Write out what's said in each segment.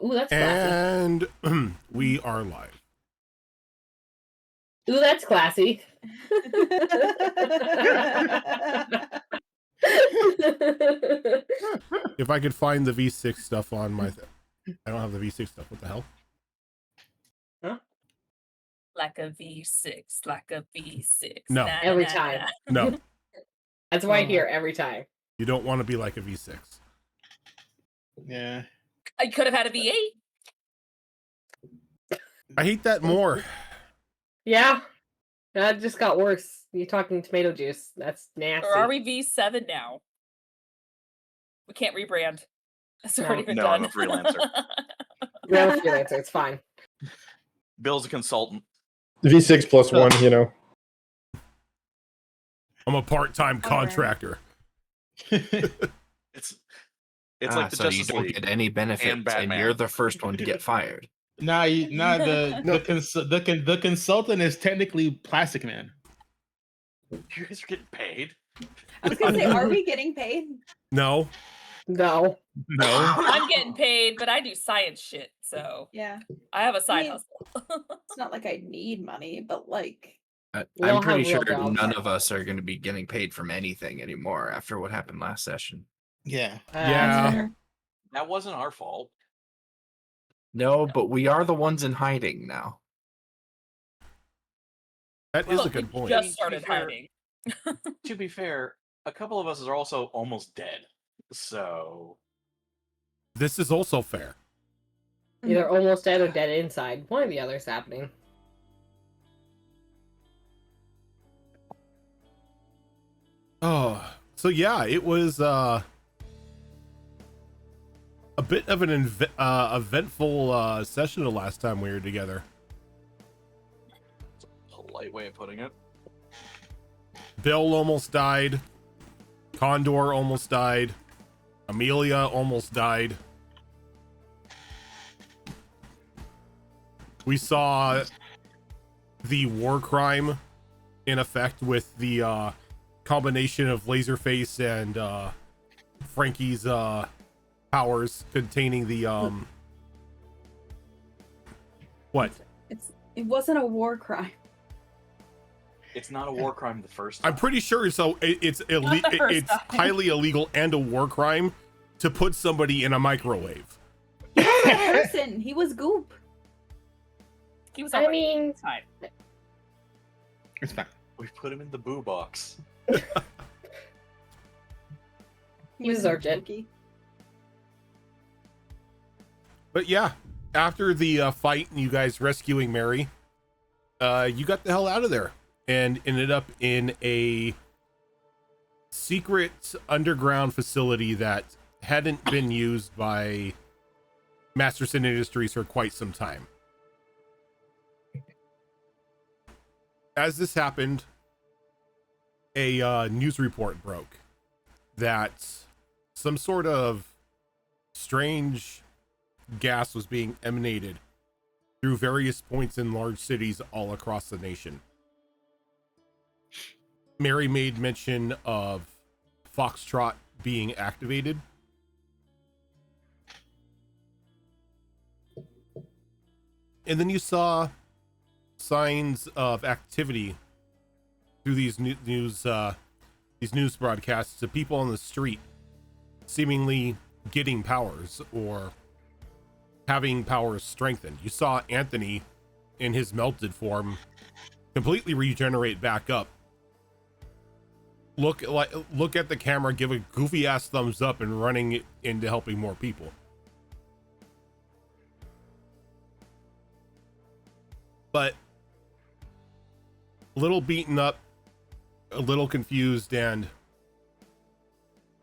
Ooh, that's classy. And we are live. Ooh, that's classy. If I could find the V6 stuff on my... I don't have the V6 stuff. What the hell? Huh? Like a V6, like a V6. No. Nah, Every nah, time. nah. No, That's right here every time. you don't want to be like a V6. Yeah. I could have had a V8. I hate that more. Yeah. That just got worse. You're talking tomato juice. That's nasty. Or are we V7 now? We can't rebrand. That's already been No, done. I'm a freelancer. Real freelancer, it's fine. Bill's a consultant. V6 plus one, you know. I'm a part-time contractor. It's like the so you Justice don't League. get any benefits, and Batman. you're the first one to get fired. The consultant is technically Plastic Man. You guys are getting paid? I was gonna say, are we getting paid? No. No. I'm getting paid, but I do science shit, so Yeah. I have a side mean, hustle. It's not like I need money, but like, We all I'm pretty have real sure jobs. none of us are going to be getting paid from anything anymore after what happened last session. Yeah. Yeah. That wasn't our fault. No, but we are the ones in hiding now. That is Well, a good we point. just started hiding. To be fair, a couple of us are also almost dead. So This is also fair. Either almost dead or dead inside. One or the other is happening. Oh, so yeah, it was a bit of an eventful session the last time we were together. it's a polite way of putting it. Bill almost died. Condor almost died. Amelia almost died. We saw the war crime in effect with the combination of Laserface and Frankie's powers containing the what? it wasn't a war crime. It's not a war crime the first time. I'm pretty sure so it's Not the first it's time. highly illegal and a war crime to put somebody in a microwave. He was a person. He was Goop. He was I alright. mean, It's fine. It's fine. We put him in the boo box. he deserved it. Spooky. But yeah, after the fight and you guys rescuing Mary, you got the hell out of there and ended up in a secret underground facility that hadn't been used by Masterson Industries for quite some time. As this happened, a news report broke that some sort of strange gas was being emanated through various points in large cities all across the nation. Mary made mention of Foxtrot being activated. And then you saw signs of activity through these news broadcasts to people on the street seemingly getting powers or having powers strengthened. You saw Anthony in his melted form completely regenerate back up. Look at the camera, give a goofy ass thumbs up and running into helping more people. But a little beaten up, a little confused, and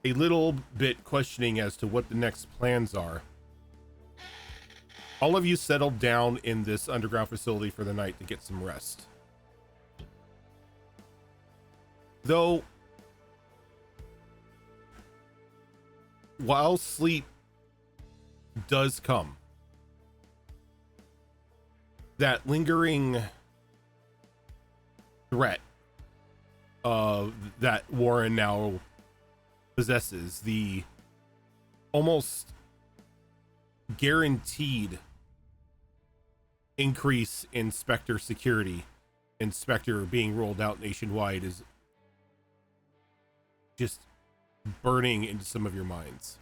a little bit questioning as to what the next plans are. All of you settled down in this underground facility for the night to get some rest. Though, while sleep does come, that lingering threat that Warren now possesses, the almost guaranteed increase in Spectre security and Spectre being rolled out nationwide is just burning into some of your minds.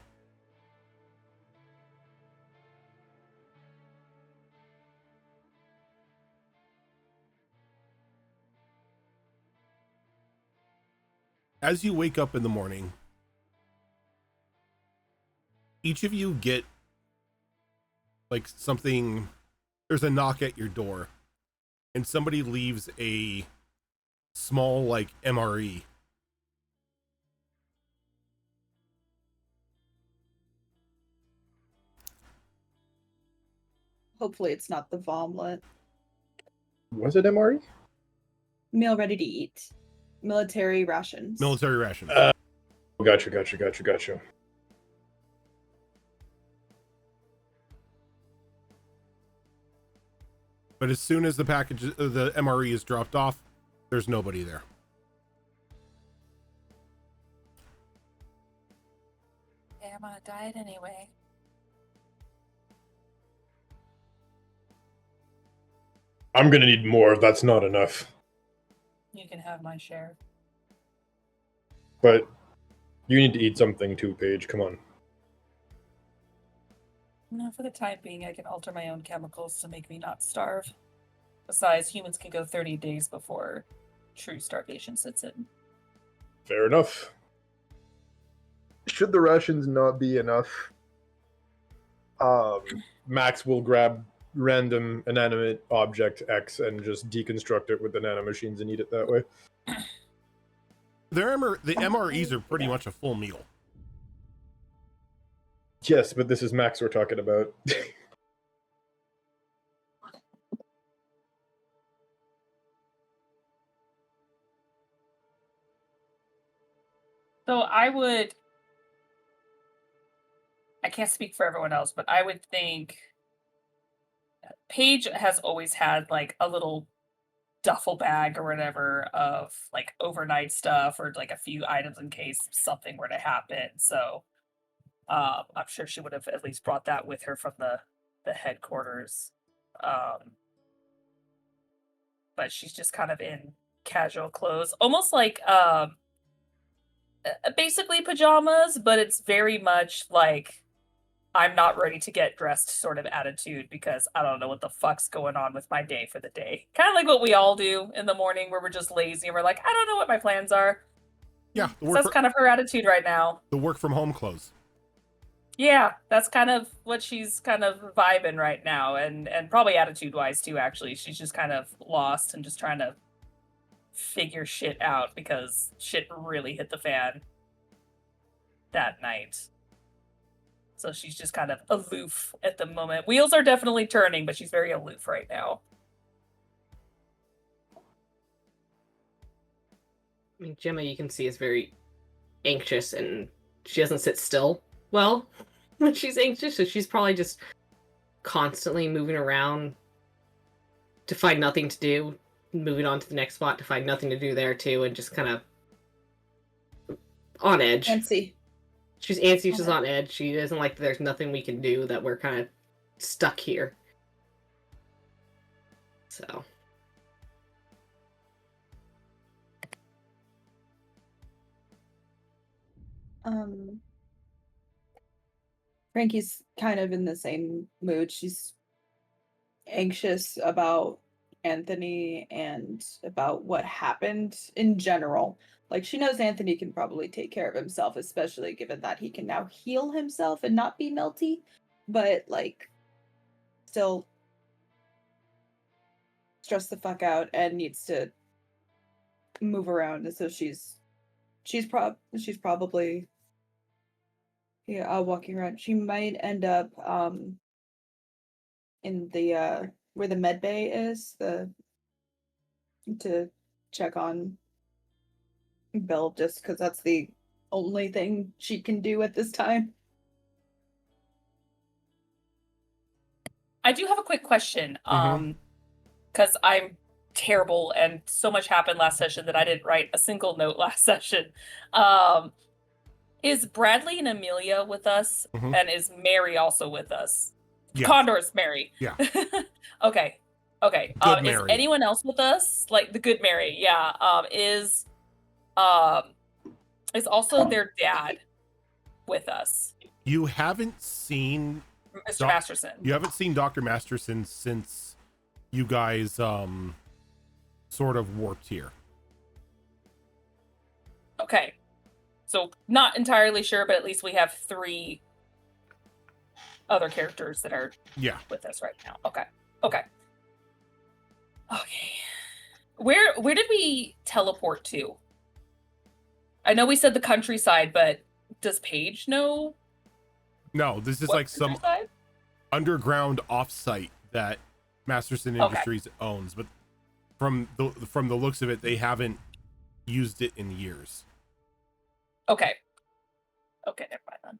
As you wake up in the morning, each of you get like something, there's a knock at your door and somebody leaves a small like MRE. Hopefully it's not the vomlet. Was it MRE? Meal ready to eat. Military rations. Military rations. Gotcha. But as soon as the package, the MRE is dropped off, there's nobody there. Yeah, I'm on a diet anyway. I'm gonna need more if that's not enough. You can have my share. But you need to eat something too, Paige. Come on. No, for the time being, I can alter my own chemicals to make me not starve. Besides, humans can go 30 days before true starvation sets in. Fair enough. Should the rations not be enough, Max will grab random inanimate object X and just deconstruct it with the nanomachines and eat it that way. The MREs are pretty much a full meal. Yes, but this is Max we're talking about. So I can't speak for everyone else, but I would think Paige has always had like a little duffel bag or whatever of like overnight stuff or like a few items in case something were to happen. So I'm sure she would have at least brought that with her from the headquarters. But she's just kind of in casual clothes, almost like basically pajamas, but it's very much like I'm not ready to get dressed sort of attitude because I don't know what the fuck's going on with my day for the day. Kind of like what we all do in the morning where we're just lazy and we're like, I don't know what my plans are. Yeah, So that's kind of her attitude right now. The work from home clothes. Yeah, that's kind of what she's kind of vibing right now, and probably attitude-wise too, actually. She's just kind of lost and just trying to figure shit out because shit really hit the fan that night. So she's just kind of aloof at the moment. Wheels are definitely turning, but she's very aloof right now. I mean, Gemma, you can see, is very anxious and she doesn't sit still well when she's anxious. So she's probably just constantly moving around to find nothing to do, moving on to the next spot to find nothing to do there too, and just kind of on edge. Antsy. She's antsy, she's on edge. She doesn't like that there's nothing we can do, that we're kind of stuck here. So. Frankie's kind of in the same mood. She's anxious about Anthony and about what happened in general. Like, she knows Anthony can probably take care of himself, especially given that he can now heal himself and not be melty. But, like, still stressed the fuck out and needs to move around. And so she's probably walking around. She might end up in the where the med bay is, to check on Bill, just because that's the only thing she can do at this time. I do have a quick question, because I'm terrible and so much happened last session that I didn't write a single note last session. Is Bradley and Amelia with us? And is Mary also with us? Yes. Condor's Mary. Yeah. Okay. Okay. Good Is Mary. anyone else with us? Like the good Mary? Yeah. Is also their dad with us, You haven't seen Mr. Doc- Masterson. You haven't seen Dr. Masterson since you guys sort of warped here. Okay. So not entirely sure, but at least we have 3 other characters that are Yeah. with us right now. Okay. Okay. Okay. Where did we teleport to? I know we said the countryside, but does Paige know? No, this is what like some countryside? underground offsite that Masterson Okay. Industries owns, but from the looks of it, they haven't used it in years. Okay. Okay, never mind then.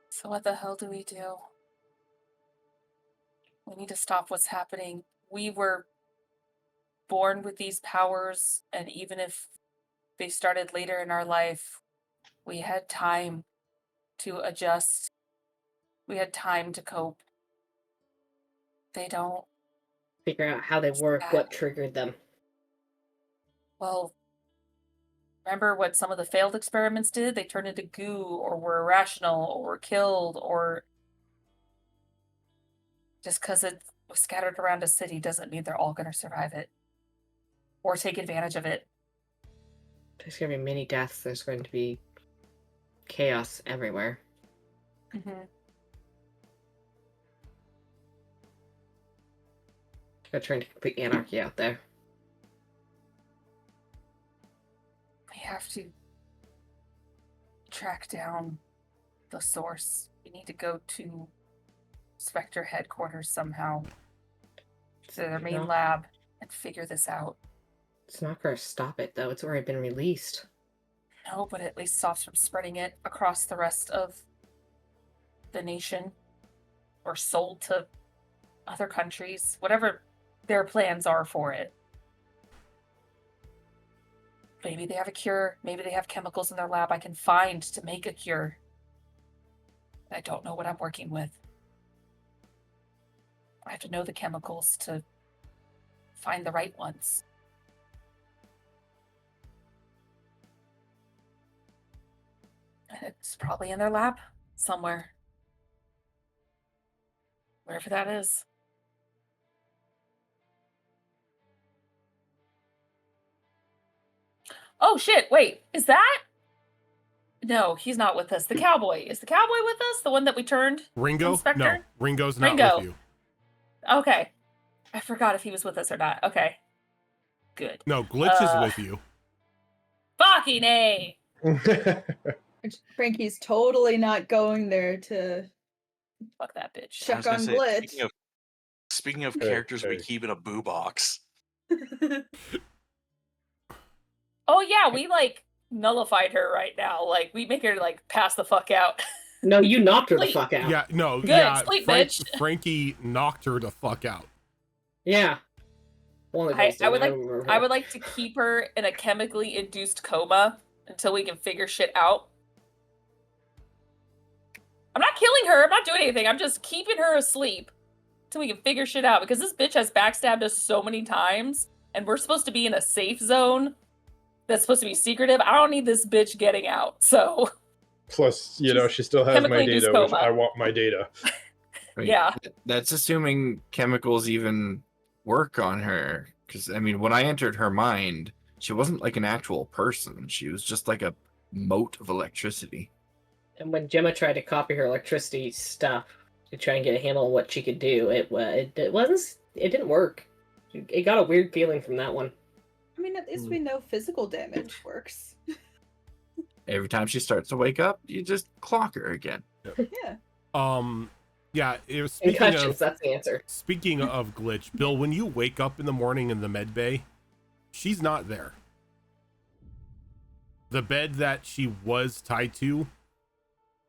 So what the hell do we do? We need to stop what's happening. We were born with these powers, and even if they started later in our life, we had time to adjust. We had time to cope. They don't. Figure out how they work, what triggered them. Well, remember what some of the failed experiments did? They turned into goo, or were irrational, or were killed, or just because it was scattered around a city doesn't mean they're all going to survive it or take advantage of it. There's going to be many deaths. There's going to be chaos everywhere. Mm-hmm. They're trying to complete anarchy out there. We have to track down the source. We need to go to Spectre headquarters somehow, to their main No. lab, and figure this out. It's not going to stop it, though. It's already been released. No, but it at least stops from spreading it across the rest of the nation, or sold to other countries, whatever their plans are for it. Maybe they have a cure. Maybe they have chemicals in their lab I can find to make a cure. I don't know what I'm working with. I have to know the chemicals to find the right ones. And it's probably in their lab somewhere. Wherever that is. Oh shit, wait, is that? No, he's not with us. The cowboy. Is the cowboy with us? The one that we turned? Ringo? Inspector? No, Ringo's not Ringo. with you. Okay. I forgot if he was with us or not. Okay. Good. No, Glitch is with you. Fucking A! Frankie's totally not going there to Fuck that bitch. check on Glitch. Speaking of Hey, characters we hey. keep in a boo box. Oh yeah, we like nullified her right now. Like we make her like pass the fuck out. No, you knocked her the Sleep. fuck out. Yeah, no, Good, yeah. sleep, bitch. Frankie knocked her the fuck out. Yeah. One of I those things, would like remember I her. would like to keep her in a chemically induced coma until we can figure shit out. I'm not killing her. I'm not doing anything. I'm just keeping her asleep until we can figure shit out, because this bitch has backstabbed us so many times, and we're supposed to be in a safe zone that's supposed to be secretive. I don't need this bitch getting out. So Plus, you know, she still has my chemically induced data, which coma. I want my data. Wait, Yeah. That's assuming chemicals even work on her. Because, I mean, when I entered her mind, she wasn't like an actual person. She was just like a mote of electricity. And when Gemma tried to copy her electricity stuff to try and get a handle on what she could do, it didn't work. It got a weird feeling from that one. I mean, at least we know physical damage works. Every time she starts to wake up, you just clock her again. Yeah. Yeah, it was Concussions, that's the answer. speaking of Glitch, Bill, when you wake up in the morning in the med bay, she's not there. The bed that she was tied to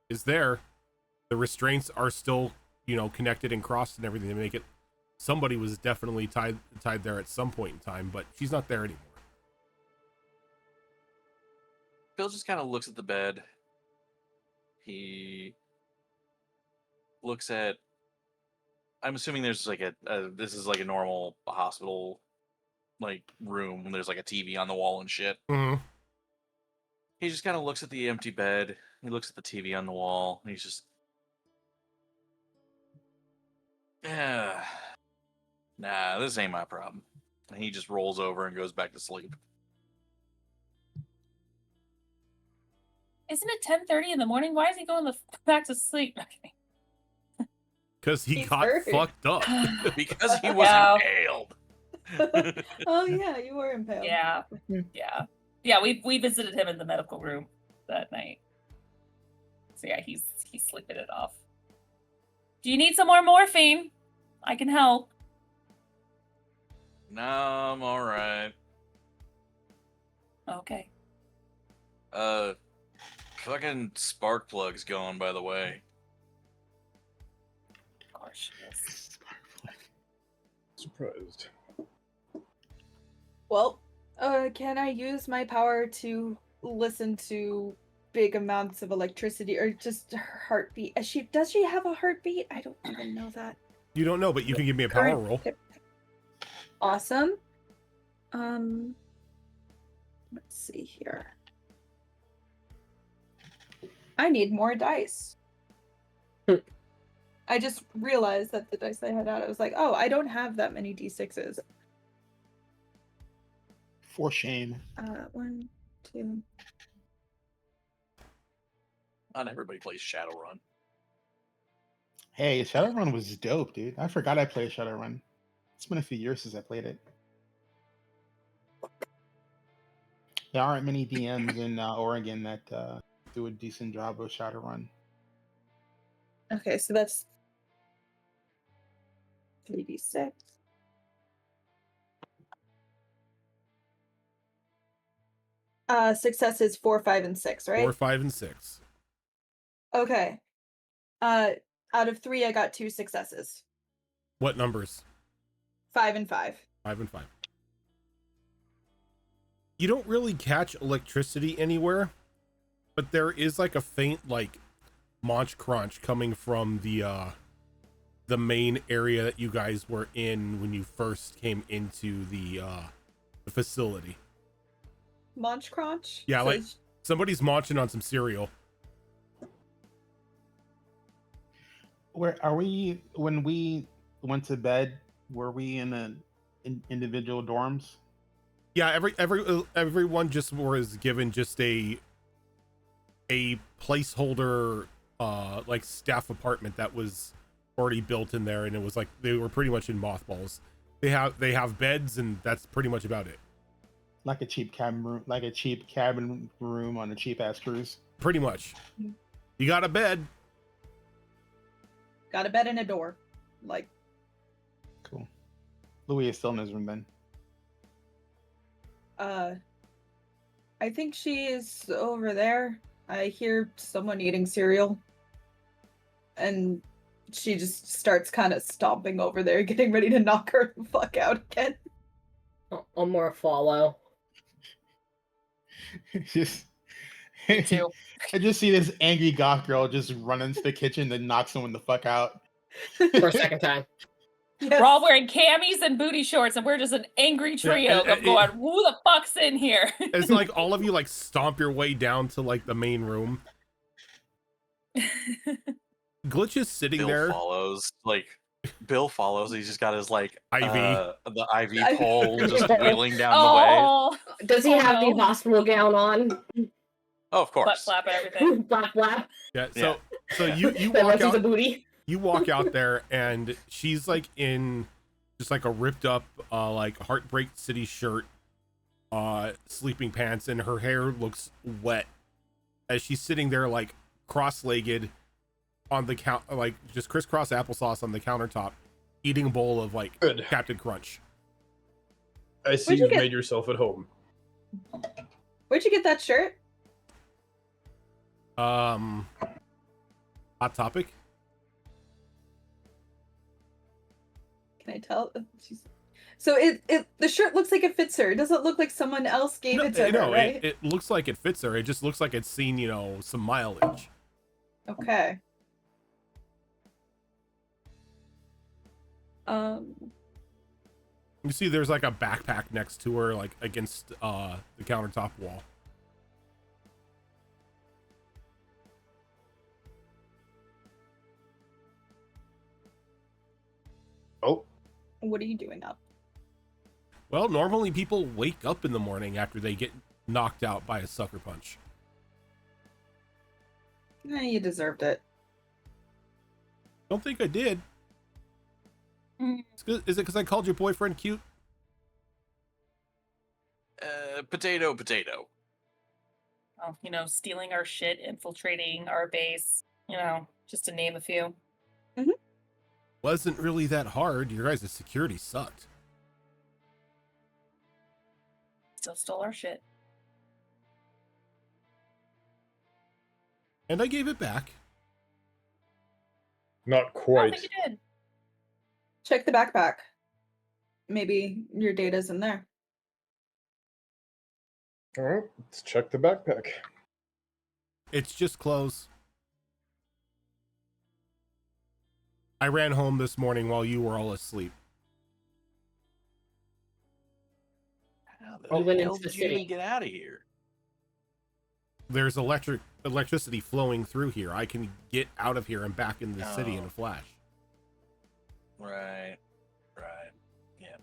is there. The restraints are still, connected and crossed and everything to make it. Somebody was definitely tied there at some point in time, but she's not there anymore. Bill just kind of looks at the bed. He looks at. I'm assuming there's like this is like a normal hospital like room. There's like a TV on the wall and shit. Mhm. He just kind of looks at the empty bed. He looks at the TV on the wall. And he's just, yeah, nah, this ain't my problem. And he just rolls over and goes back to sleep. Isn't it 10:30 in the morning? Why is he going back to sleep? Okay. Because he He's got hurt. fucked up. Because he was Yeah. impaled. Oh yeah, you were impaled. Yeah, yeah. We visited him in the medical room that night. So yeah, he's sleeping it off. Do you need some more morphine? I can help. No, I'm all right. Okay. Fucking spark plug's going, by the way. Of course she is. Surprised. Well, can I use my power to listen to big amounts of electricity or just her heartbeat? Does she have a heartbeat? I don't even know that. You don't know, but you can give me a power Current roll. tip. Awesome. Let's see here. I need more dice. I just realized that the dice I had out, I was like, oh, I don't have that many d6s. For shame. 1, 2. Not everybody plays Shadowrun. Hey, Shadowrun was dope, dude. I forgot I played Shadowrun. It's been a few years since I played it. There aren't many DMs in Oregon that do a decent job of Shadowrun. Okay, so that's 3d6. Successes 4, 5, and 6, right? 4, 5, and 6. Okay. Out of 3, I got 2 successes. What numbers? 5 and 5. 5 and 5. You don't really catch electricity anywhere, but there is like a faint like munch crunch coming from the main area that you guys were in when you first came into the facility. Munch crunch? Yeah, So like it's- somebody's munching on some cereal. Where are we? When we went to bed, were we in individual dorms? Yeah, everyone just was given just a placeholder like staff apartment that was already built in there, and it was like they were pretty much in mothballs. They have beds, and that's pretty much about it. Like a cheap cabin room on a cheap ass cruise. Pretty much. You got a bed. got a bed and a door. Like, Cool. Louis is still in his room then. I think she is over there. I hear someone eating cereal. And she just starts kind of stomping over there, getting ready to knock her the fuck out again. I'll more follow. Just Too. I just see this angry goth girl just run into the kitchen and knock someone the fuck out. For a second time. Yes. We're all wearing camis and booty shorts, and we're just an angry trio and going, who the fuck's in here? It's like all of you like stomp your way down to like the main room. Glitch is sitting Bill there. follows. Like, Bill follows. He's just got his like IV. The IV pole just wheeling down the way. Oh, Does he Oh, have the no. hospital gown on? Oh, of butt course. flap and everything. Black flap. Yeah. Yeah. So you That walk lets you the out. booty. You walk out there, and she's like in just like a ripped up like Heartbreak City shirt, sleeping pants, and her hair looks wet as she's sitting there like cross-legged on the count, like just crisscross applesauce on the countertop, eating a bowl of like Good. Captain Crunch. I see Where'd you you've get- made yourself at home. Where'd you get that shirt? Hot Topic. Can I tell? So the shirt looks like it fits her. It doesn't look like someone else gave it to her, right? it looks like it fits her. It just looks like it's seen, some mileage. Okay. You see there's like a backpack next to her, like against the countertop wall. Oh, What are you doing up? Well, normally people wake up in the morning after they get knocked out by a sucker punch. You deserved it. Don't think I did. Is it because I called your boyfriend cute? Potato, potato. Oh, stealing our shit, infiltrating our base, just to name a few. Wasn't really that hard. Your guys' security sucked. Still stole our shit. And I gave it back. not I don't quite. think you did. Check the backpack. Maybe your data's in there. All right, let's check the backpack. It's just clothes. I ran home this morning while you were all asleep. How the You went hell into the did you even city. get out of here? There's electricity flowing through here. I can get out of here and back into the city in a flash. Right. Yeah.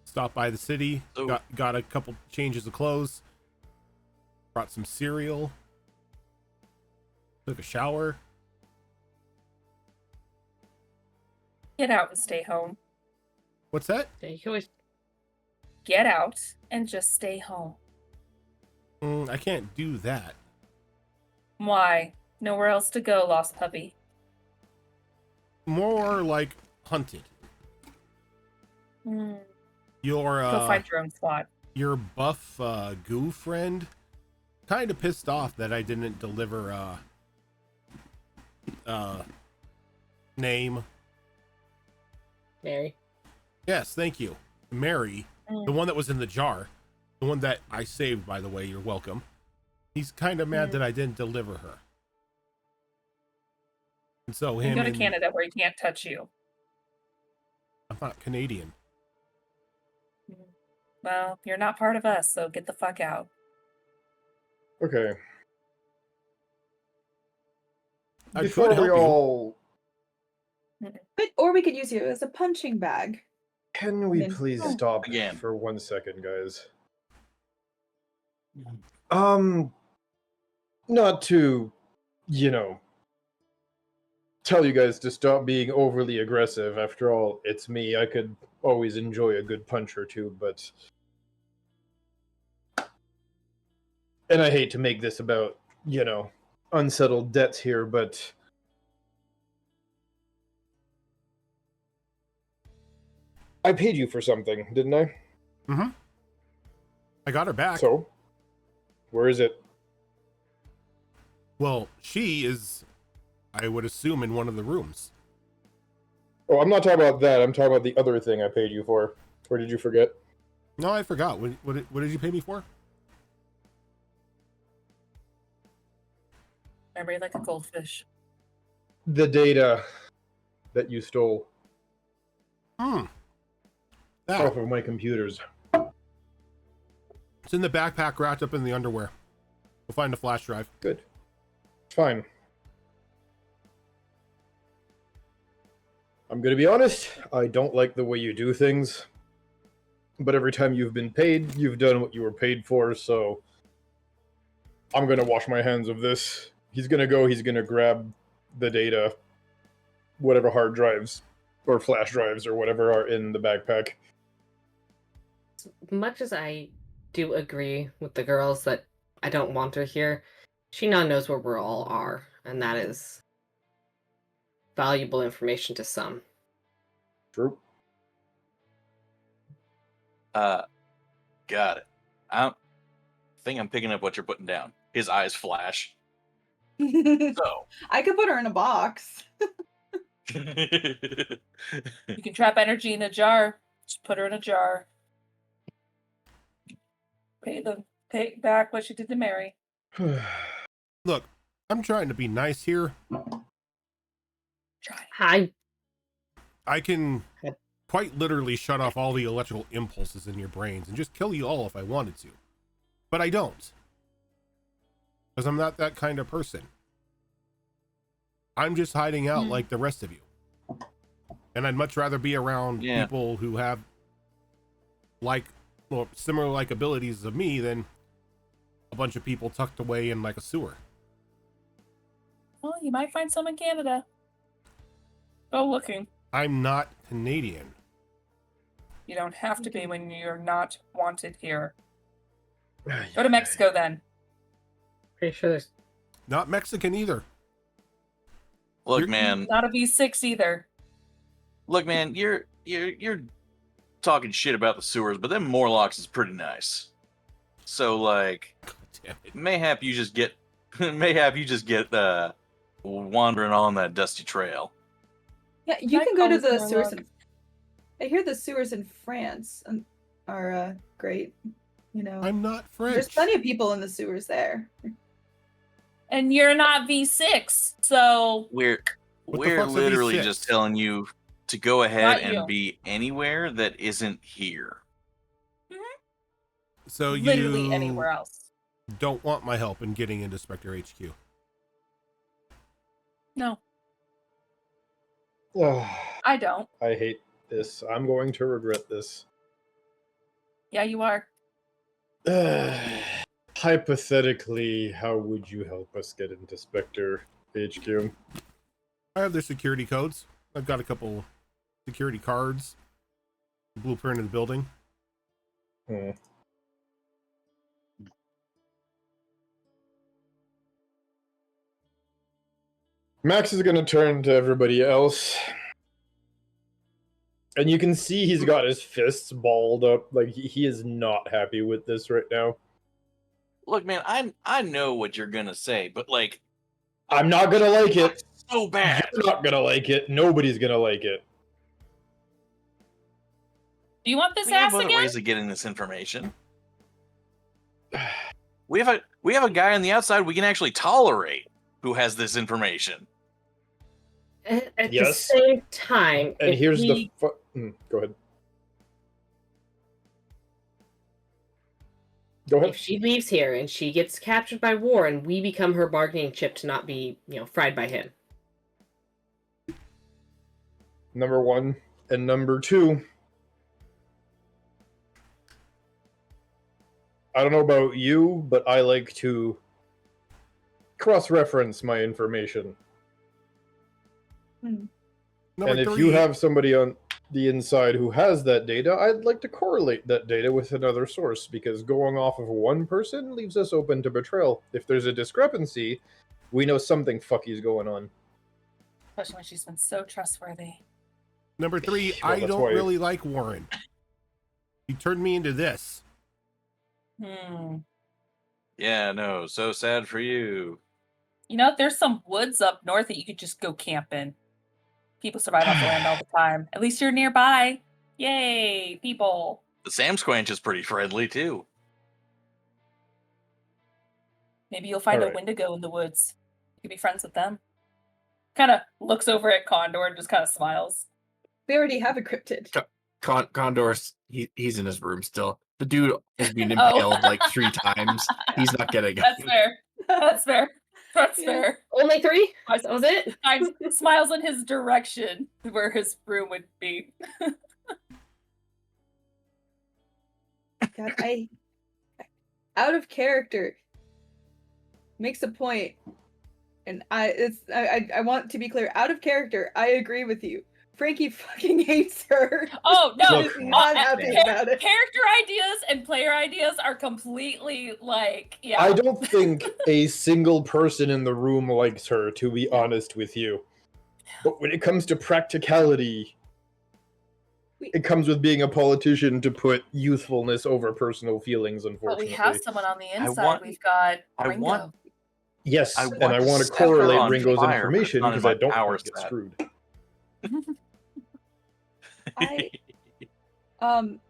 Stopped by the city, So- got a couple changes of clothes, brought some cereal, took a shower. Get out and stay home. What's that? Yeah, you can always Get out and just stay home. I can't do that. Why? Nowhere else to go, lost puppy. More like hunted. Hmm. Your Go find your own spot. your buff goo friend kind of pissed off that I didn't deliver name. Mary. Yes, thank you. Mary, the one that was in the jar. The one that I saved, by the way, you're welcome. He's kind of mad that I didn't deliver her. And so You him go to and Canada where he can't touch you. I'm not Canadian. Well, you're not part of us, so get the fuck out. Okay. I Before could we help you. all, Or we could use you as a punching bag. can we Then- please Oh. stop Again. for 1 second, guys? Not to, tell you guys to stop being overly aggressive. After all, it's me. I could always enjoy a good punch or two, but. And I hate to make this about, unsettled debts here, but. I paid you for something, didn't I? Mm-hmm. I got her back. So, where is it? Well, she is, I would assume, in one of the rooms. Oh, I'm not talking about that. I'm talking about the other thing I paid you for. Or did you forget? No, I forgot. What did you pay me for? Remember, you're like a goldfish. The data that you stole That. off of my computers. It's in the backpack wrapped up in the underwear. We'll find a flash drive. Good. Fine. I'm gonna be honest, I don't like the way you do things. But every time you've been paid, you've done what you were paid for, so I'm gonna wash my hands of this. He's gonna grab the data, whatever hard drives or flash drives or whatever are in the backpack. Much as I do agree with the girls that I don't want her here, she now knows where we all are, and that is valuable information to some. True. Got it. I think I'm picking up what you're putting down. His eyes flash. So I could put her in a box. You can trap energy in a jar. Just put her in a jar. Pay back what she did to Mary. Look, I'm trying to be nice here. Try. I can quite literally shut off all the electrical impulses in your brains and just kill you all if I wanted to. But I don't. Because I'm not that kind of person. I'm just hiding out like the rest of you. And I'd much rather be around people who have similar like abilities of me than a bunch of people tucked away in like a sewer. Well, you might find some in Canada. Go looking. I'm not Canadian. You don't have to be when you're not wanted here. Go to Mexico then. Pretty sure there's. Not Mexican either. look, man. Not a V6 either. Look, man. You're talking shit about the sewers, but them Morlocks is pretty nice. So like, mayhap you just get wandering on that dusty trail. Yeah, you can go to the sewers. Look. I hear the sewers in France are great. You know, I'm not French. there's plenty of people in the sewers there. And you're not V6, so We're What the we're fuck's a literally V6? just telling you to go ahead Not and you. be anywhere that isn't here. So literally you anywhere else. don't want my help in getting into Spectre HQ. No, Ugh, I don't. I hate this. I'm going to regret this. Yeah, you are. Hypothetically, how would you help us get into Spectre HQ? I have their security codes. I've got a couple security cards. The blueprint of the building. Hmm. Max is going to turn to everybody else. And you can see he's got his fists balled up. Like, he is not happy with this right now. Look, man, I know what you're gonna say, but like, I'm not going to like it. so bad. You're not going to like it. Nobody's going to like it. Do you want this We have ass other again? ways of getting this information. We have a guy on the outside we can actually tolerate who has this information. At Yes. the same time, And if here's we- go ahead. Go ahead. if she leaves here and she gets captured by War and we become her bargaining chip to not be, fried by him. Number one. And number two, I don't know about you, but I like to cross-reference my information. Number And if three, you have somebody on the inside who has that data, I'd like to correlate that data with another source, because going off of one person leaves us open to betrayal. If there's a discrepancy, we know something fucky's going on. Especially when she's been so trustworthy. number three, Well, I that's don't why- really like Warren. He turned me into this. Yeah, no, so sad for you. You know, there's some woods up north that you could just go camp in. People survive off the land all the time. At least you're nearby. Yay, people. The Sam Squanch is pretty friendly too. Maybe you'll find All a right. Wendigo in the woods. You could be friends with them. Kind of looks over at Condor and just kind of smiles. We already have a cryptid. Condor's he's in his room still. The dude has been Oh. impaled like 3 times. He's not getting That's it. fair. That's fair. That's Yeah. fair. Only 3? I That was it? smiles in his direction where his room would be. God, out of character makes a point, and I want to be clear. Out of character, I agree with you. Frankie fucking hates her. Oh no! Look, Is not happy about it. Character ideas and player ideas are completely like I don't think a single person in the room likes her, to be honest with you. But when it comes to practicality, it comes with being a politician to put youthfulness over personal feelings, But unfortunately. we have someone on the inside. want- We've got I Ringo. want- Yes, I and want I to want to set her correlate on Ringo's fire, but it's information not in because my I don't power want to get set. screwed. I um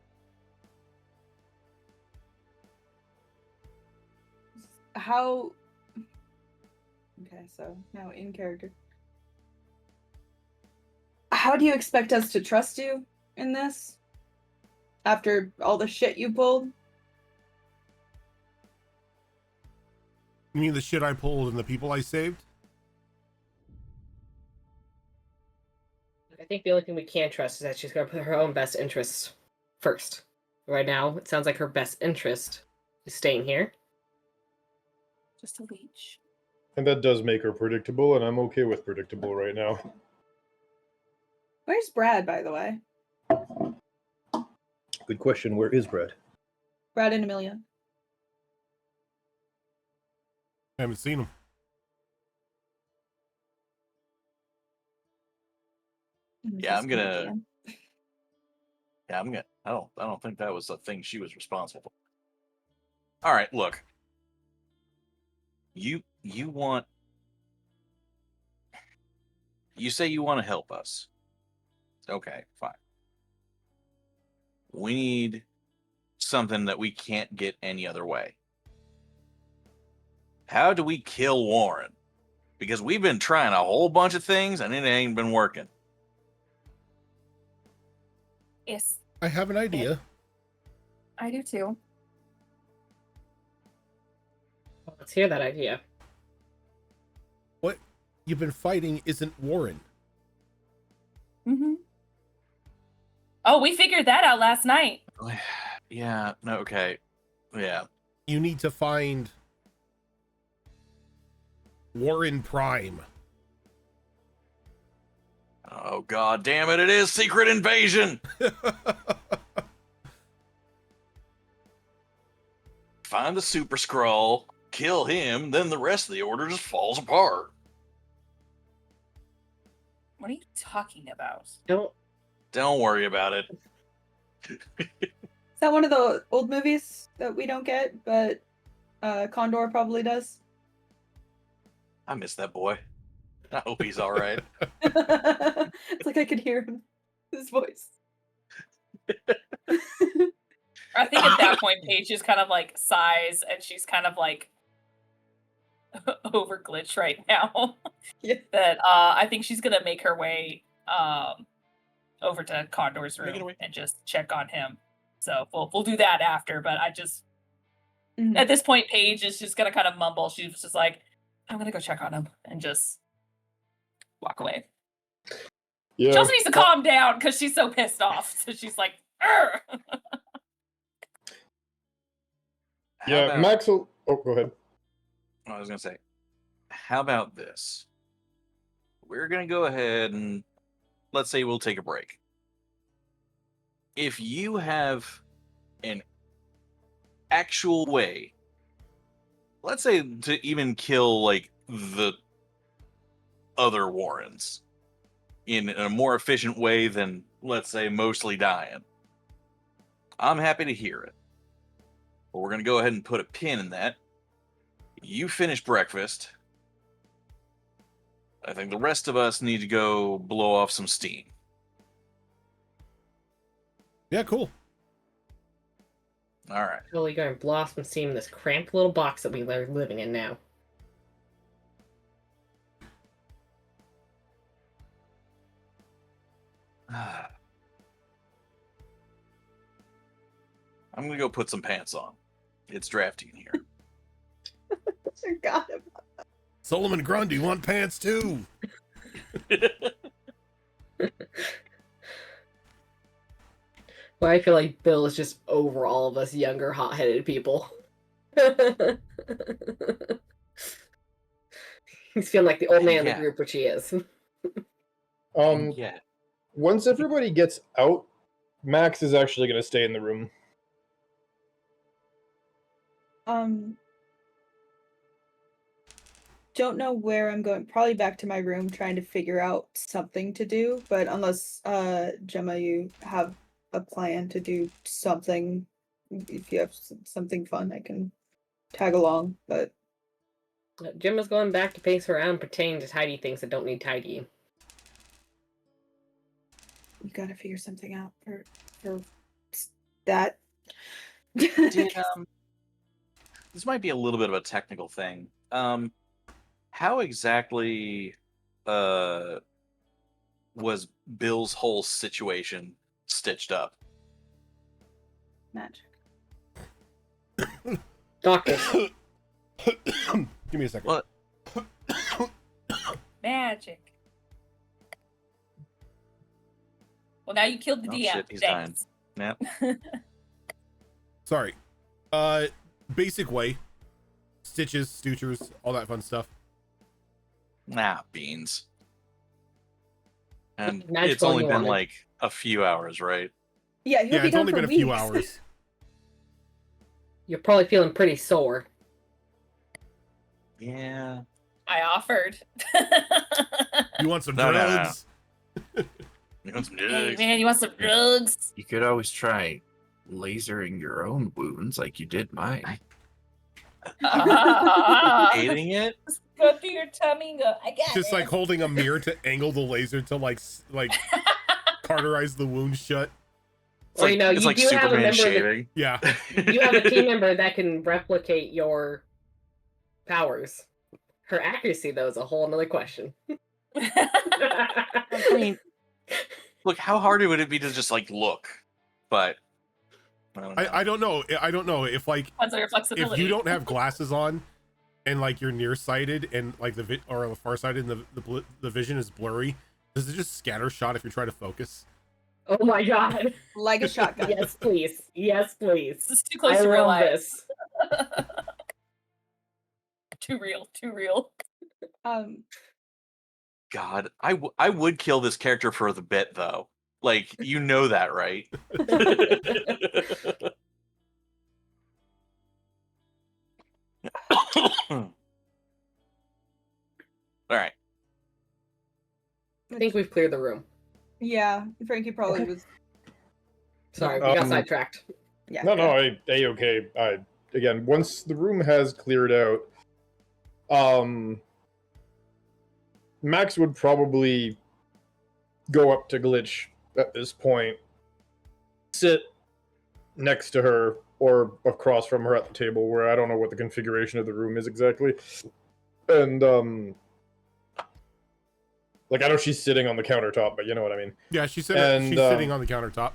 how okay, so now in character. How do you expect us to trust you in this? After all the shit you pulled? You mean the shit I pulled and the people I saved? I think the only thing we can trust is that she's going to put her own best interests first. Right now, it sounds like her best interest is staying here. Just a leech. And that does make her predictable, and I'm okay with predictable right now. Where's Brad, by the way? Good question. Where is Brad? Brad and Amelia. I haven't seen him. Yeah, I'm gonna. Yeah, I'm gonna. I don't think that was the thing she was responsible for. All right, look. You want. You say you want to help us. Okay, fine. We need something that we can't get any other way. How do we kill Warren? Because we've been trying a whole bunch of things and it ain't been working. Yes, I have an idea. I do too. Let's hear that idea. What you've been fighting isn't Warren. Mm-hmm. Oh, we figured that out last night. Yeah, no, okay. Yeah. You need to find Warren Prime. Oh, god damn it, it is Secret Invasion! Find the Super Skrull, kill him, then the rest of the order just falls apart. What are you talking about? Don't worry about it. Is that one of the old movies that we don't get, but Condor probably does? I miss that boy. I hope he's all right. It's like I could hear him, his voice. I think at that point, Paige just kind of like sighs and she's kind of like over glitch right now. Yeah. That I think she's gonna make her way over to Condor's Make it room away. and just check on him. So we'll do that after. But I just Mhm. at this point, Paige is just gonna kind of mumble. She's just like, "I'm gonna go check on him," and just walk away. Yeah. She also needs to calm down because she's so pissed off. So she's like, "Arr!" Yeah, about- Max will... Oh, go ahead. I was gonna say, how about this? We're gonna go ahead and let's say we'll take a break. If you have an actual way, let's say to even kill like the other Warrens in a more efficient way than, let's say, mostly dying, I'm happy to hear it. But we're gonna go ahead and put a pin in that. You finish breakfast. I think the rest of us need to go blow off some steam. Yeah, cool. All right. Totally going to blossom steam in this cramped little box that we're living in now. I'm gonna go put some pants on. It's drafty in here. Forgot about Solomon Grund, you want pants too? Well, I feel like Bill is just over all of us younger, hot-headed people. He's feeling like the old man of Yeah. the group, which he is. Yeah. Once everybody gets out, Max is actually going to stay in the room. Don't know where I'm going. Probably back to my room trying to figure out something to do. But unless Gemma, you have a plan to do something, if you have something fun, I can tag along. But Jim is going back to pace around pretending to tidy things that don't need tidying. You gotta figure something out for that. Did this might be a little bit of a technical thing. How exactly was Bill's whole situation stitched up? Magic. Doctor. Give me a second. What? Magic. Well, now you killed the Oh, DM. shit, he's Thanks. Yep. Sorry. Basic way. Stitches, sutures, all that fun stuff. Nah, beans. And Magical it's only you been wanted. like a few hours, right? Yeah, he'll Yeah, be it's gone only for been a few weeks. hours. You're probably feeling pretty sore. Yeah. I offered. You want some No, no, no. drugs? You want some Hey drugs? man, you want some drugs? You could always try lasering your own wounds like you did mine. Hating it? Go through your tummy and go, I got Just it. like holding a mirror to angle the laser to like cauterize the wound shut. It's Well, like, you know, it's you like do have a Superman member that- shaving. Yeah. You have a team member that can replicate your powers. Her accuracy, though, is a whole nother question. I mean, look, how hard would it be to just like look? But I don't know. I don't know if like Depends on your if flexibility. you don't have glasses on and like you're nearsighted and like or farsighted and the vision is blurry, does it just scatter shot if you're trying to focus? Oh my god. Like a shotgun. Yes, please. Yes, please. This is too close I to real love life. this. Too real. Too real. God, I would kill this character for the bit though. Like, you know that, right? All right. I think we've cleared the room. Yeah, Frankie probably was. Sorry, we got Um, sidetracked. Yeah. No, okay. Again, once the room has cleared out, Max would probably go up to Glitch at this point, sit next to her or across from her at the table, where I don't know what the configuration of the room is exactly, and like I know she's sitting on the countertop, but you know what I mean. Yeah, she said And, she's sitting on the countertop.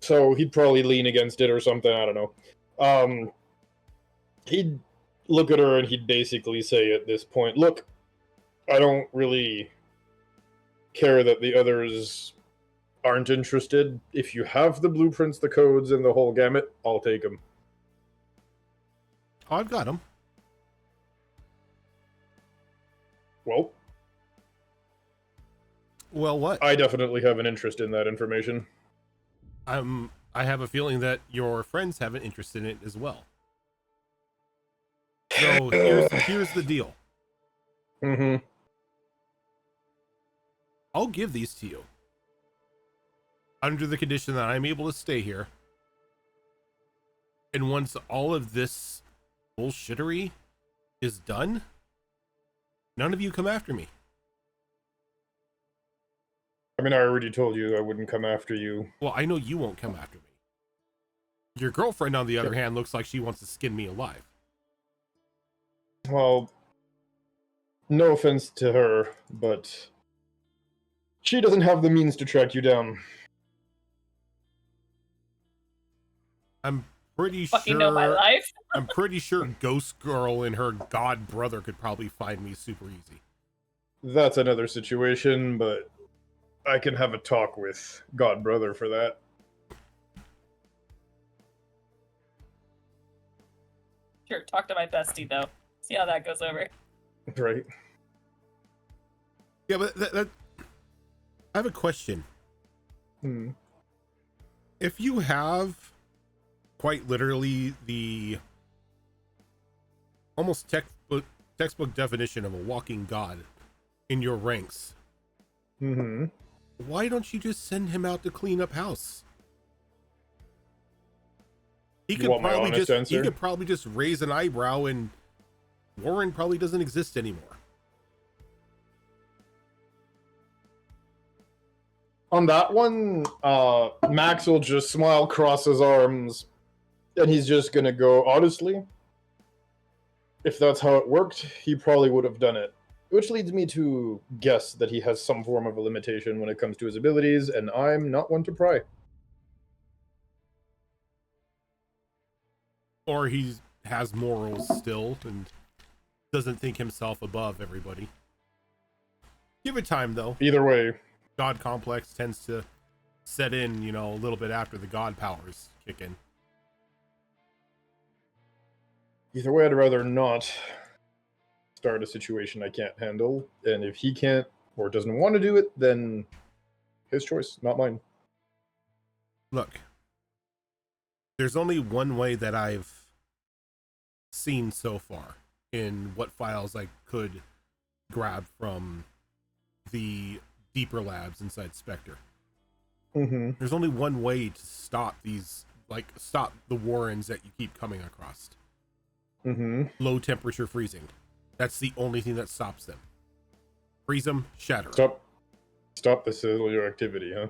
So he'd probably lean against it or something. I don't know. He'd look at her and he'd basically say at this point, "Look, I don't really care that the others aren't interested. If you have the blueprints, the codes, and the whole gamut, I'll take them." Oh, I've got him. Well, Well, what? I definitely have an interest in that information. I have a feeling that your friends have an interest in it as well. So here's the deal. Mm-hmm. I'll give these to you under the condition that I'm able to stay here. And once all of this bullshittery is done, none of you come after me. I mean, I already told you I wouldn't come after you. Well, I know you won't come after me. Your girlfriend, on the other hand, looks like she wants to skin me alive. Well, no offense to her, but she doesn't have the means to track you down. I'm pretty Fucking know my sure. life. I'm pretty sure Ghost Girl and her god brother could probably find me super easy. That's another situation, but I can have a talk with God Brother for that. Sure, talk to my bestie though. See how that goes over. Right. Yeah, but that I have a question. Hmm. If you have quite literally the almost textbook definition of a walking god in your ranks, Mm-hmm. why don't you just send him out to clean up house? He You could want my probably honest just answer? raise an eyebrow and Warren probably doesn't exist anymore. On that one, Max will just smile, cross his arms, and he's just gonna go, honestly, if that's how it worked, he probably would have done it. Which leads me to guess that he has some form of a limitation when it comes to his abilities, and I'm not one to pry. Or he has morals still and doesn't think himself above everybody. Give it time, though. Either way. God complex tends to set in, you know, a little bit after the God powers kick in. Either way, I'd rather not start a situation I can't handle. And if he can't or doesn't want to do it, then his choice, not mine. Look, there's only one way that I've seen so far in what files I could grab from the deeper labs inside Spectre. Mm-hmm. There's only one way to stop these, like, stop the Warrens that you keep coming across. Mm-hmm. Low temperature freezing. That's the only thing that stops them. Freeze them, shatter. Stop the cellular activity, huh?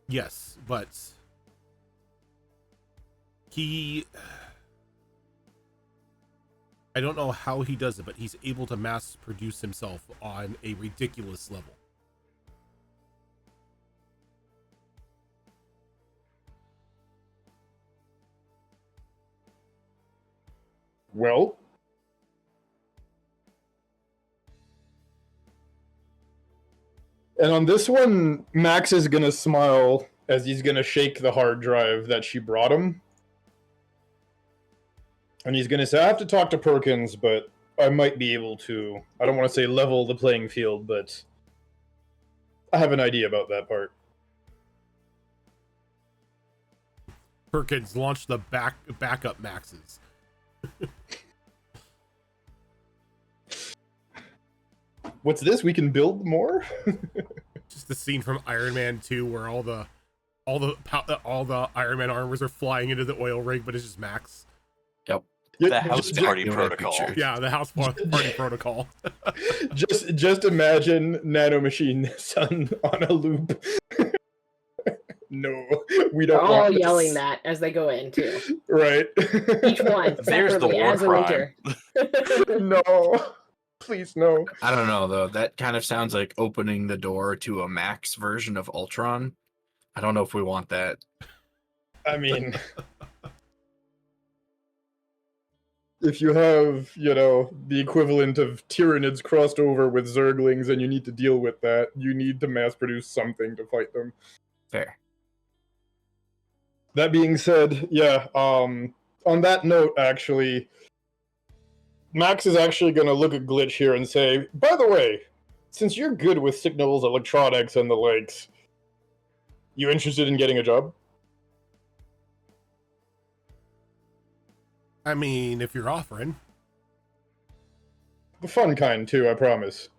Yes, but I don't know how he does it, but he's able to mass produce himself on a ridiculous level. Well, and on this one, Max is gonna smile as he's gonna shake the hard drive that she brought him. And he's gonna say, I have to talk to Perkins, but I might be able to, I don't want to say level the playing field, but I have an idea about that part. Perkins launched the backup Maxes. What's this? We can build more? Just the scene from Iron Man 2 where all the Iron Man armors are flying into the oil rig, but it's just Max. Yep. The house party Exactly what I protocol. pictured. Yeah, the house party protocol. just imagine nanomachine son on a loop. No, we They're don't all want this. yelling that as they go in too. Right. Each one There's the separately war as a crime. leader. No. Please, no. I don't know, though. That kind of sounds like opening the door to a Max version of Ultron. I don't know if we want that. I mean, if you have, you know, the equivalent of Tyranids crossed over with Zerglings and you need to deal with that, you need to mass produce something to fight them. Fair. That being said, yeah, on that note, actually, Max is actually going to look at Glitch here and say, by the way, since you're good with signals, electronics, and the likes, you interested in getting a job? I mean, if you're offering. The fun kind, too, I promise.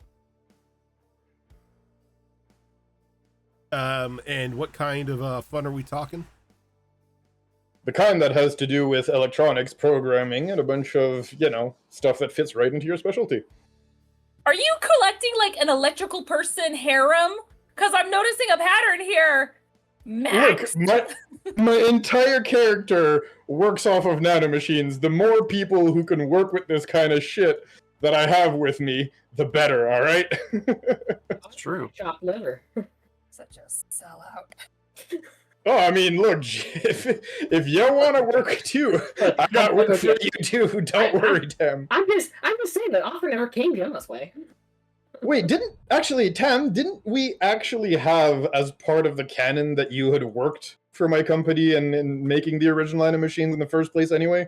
And what kind of fun are we talking? The kind that has to do with electronics, programming, and a bunch of, you know, stuff that fits right into your specialty. Are you collecting like an electrical person harem? Because I'm noticing a pattern here. Max. Look, my entire character works off of nanomachines. The more people who can work with this kind of shit that I have with me, the better, alright? That's true. Chopped liver. Such a sellout. Oh, I mean, look, if you want to work too, I got work for you too. Don't worry, Tam. I'm just saying that offer never came Gemma's way. Wait, Tam, didn't we actually have as part of the canon that you had worked for my company and in making the original nanomachines in the first place anyway?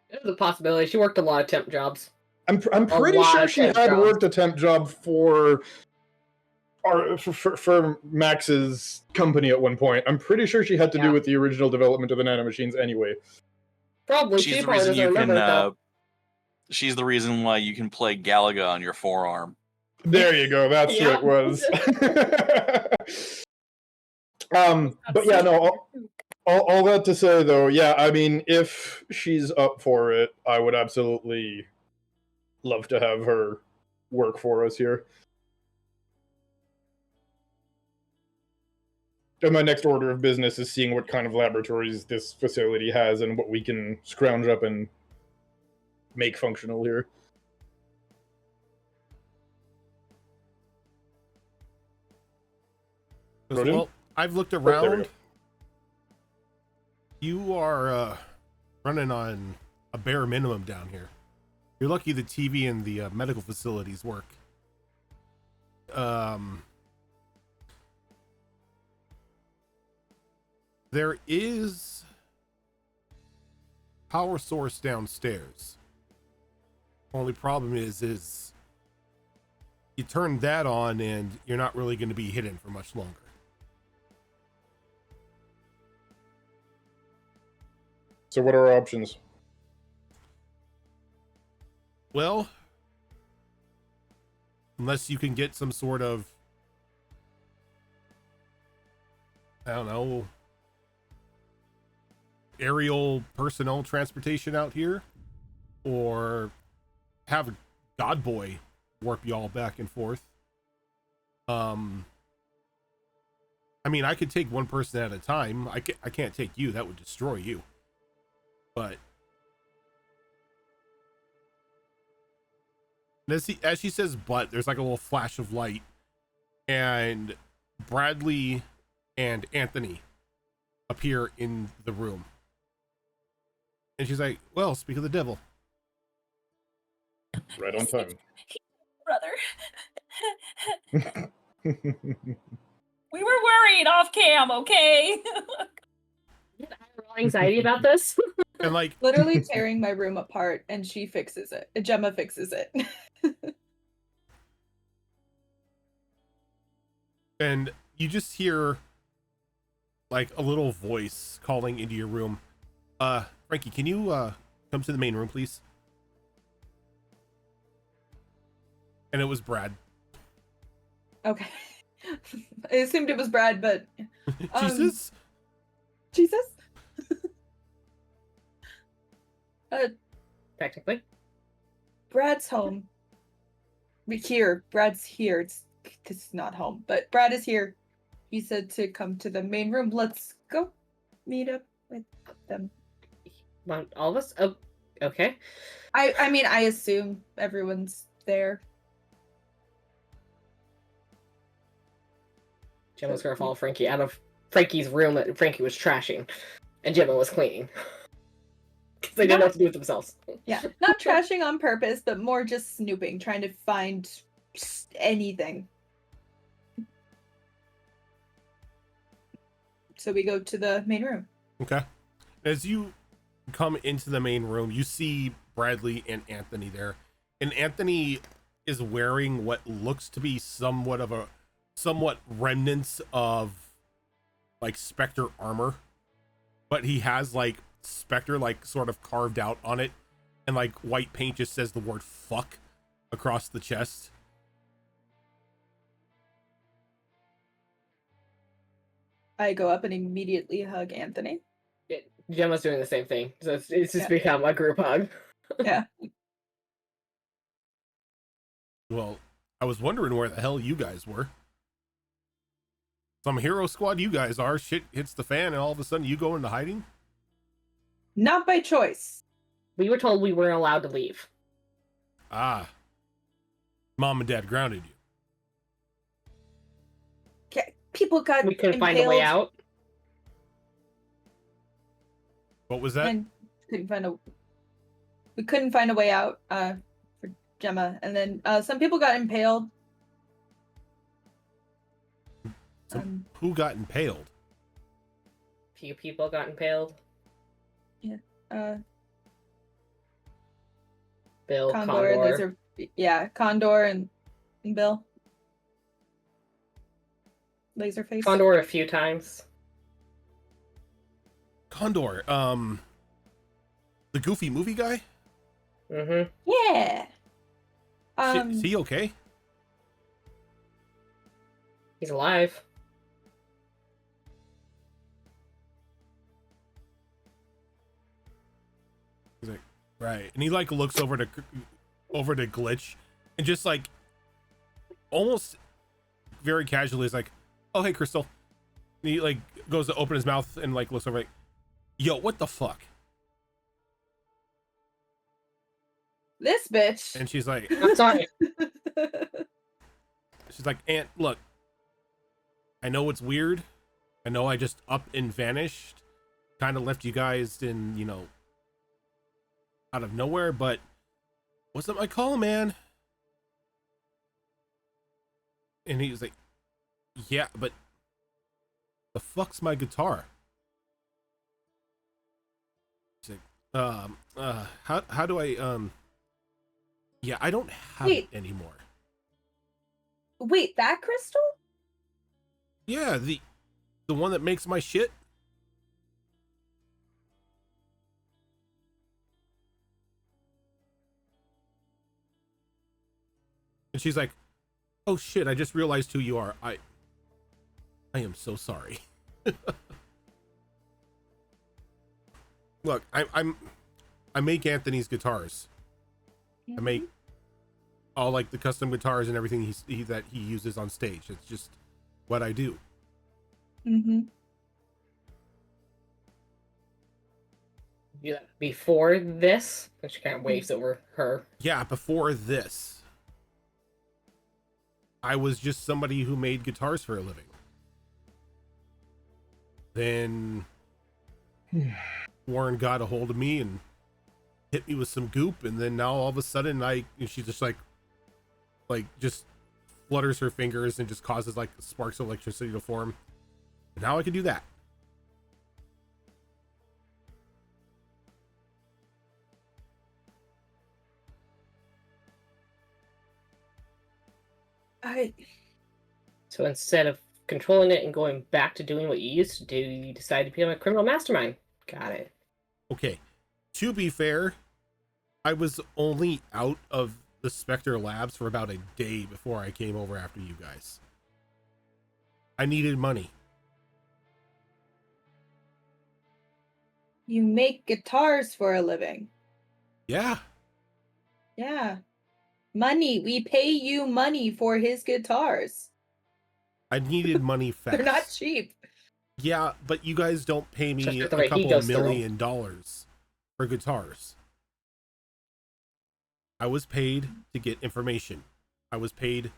There's a possibility. She worked a lot of temp jobs. I'm pretty sure she had worked a temp job for Max's company at one point. I'm pretty sure she had to do with the original development of the nanomachines anyway. Probably. She's She the probably reason doesn't you remember it, can. though. She's the reason why you can play Galaga on your forearm. There you go. That's who it was. But yeah, no. All that to say, though, yeah, I mean, if she's up for it, I would absolutely love to have her work for us here. And my next order of business is seeing what kind of laboratories this facility has and what we can scrounge up and make functional here. 'Cause, Rodin? well, I've looked there we around. go. You are running on a bare minimum down here. You're lucky the TV and the medical facilities work. There is power source downstairs. Only problem is you turn that on and you're not really going to be hidden for much longer. So what are our options? Well, unless you can get some sort of, I don't know, aerial personnel transportation out here, or have a God Boy warp y'all back and forth. I mean, I could take one person at a time. I can't take you. That would destroy you. But as she says, but there's like a little flash of light, and Bradley and Anthony appear in the room. And she's like, well, speak of the devil. Right on time. Brother. We were worried off cam, okay? I have real anxiety about this. And like, Literally tearing my room apart, and she fixes it. Gemma fixes it. and you just hear like a little voice calling into your room. Frankie, can you come to the main room, please? And it was Brad. Okay. I assumed it was Brad, but Jesus. Jesus. Technically. Brad's home. Brad's here. This is not home, but Brad is here. He said to come to the main room. Let's go meet up with them. Want all of us? Oh, okay. I mean, I assume everyone's there. Gemma was gonna follow Frankie out of Frankie's room that Frankie was trashing, and Gemma was cleaning. Because they didn't know what to do with themselves. Yeah, not trashing on purpose, but more just snooping, trying to find anything. So we go to the main room. Okay. As you come into the main room, you see Bradley and Anthony there. And Anthony is wearing what looks to be somewhat remnants of like Spectre armor. But he has like Spectre like sort of carved out on it. And like white paint just says the word fuck across the chest. I go up and immediately hug Anthony. Gemma's doing the same thing. So it's just Yeah. become a group hug. Yeah. Well, I was wondering where the hell you guys were. Some hero squad you guys are. Shit hits the fan and all of a sudden you go into hiding? Not by choice. We were told we weren't allowed to leave. Ah. Mom and dad grounded you. People got We couldn't find a way impaled out. What was that? and we couldn't find a way out for Gemma, and then some people got impaled. Who got impaled? Few people got impaled. Uh Bill, Condor. Condor and Bill. Laserface. Condor a few times. Condor, the goofy movie guy? Mm-hmm. Yeah. Is he okay? He's alive. He's like, right. And he like looks over to Glitch and just like almost very casually is like, oh hey Crystal. And he like goes to open his mouth and like looks over like, yo, what the fuck? This bitch. And she's like, I'm sorry. she's like, Aunt, look, I know it's weird. I know I just up and vanished, kind of left you guys in, you know, out of nowhere, but wasn't my call, man. And he was like, yeah, but the fuck's my guitar? She's like, how do I, yeah, I don't have it anymore. Wait, that crystal? Yeah, the one that makes my shit. And she's like, oh shit, I just realized who you are. I am so sorry. Look, I make Anthony's guitars. Mm-hmm. I make all like the custom guitars and everything that he uses on stage. It's just what I do. Mm-hmm. Yeah, before this, and she kind of waves over her. Yeah, before this, I was just somebody who made guitars for a living. Then Warren got a hold of me and hit me with some goop, and then now all of a sudden she just like just flutters her fingers and just causes like sparks of electricity to form. And now I can do that. So instead of controlling it and going back to doing what you used to do, you decided to become a criminal mastermind. Got it. Okay. To be fair, I was only out of the Spectre Labs for about a day before I came over after you guys. I needed money. You make guitars for a living. Yeah. Yeah. Money. We pay you money for his guitars. I needed money fast. They're not cheap. Yeah, but you guys don't pay me Just a the way he couple goes through. $1 million for guitars. I was paid to get information. I was paid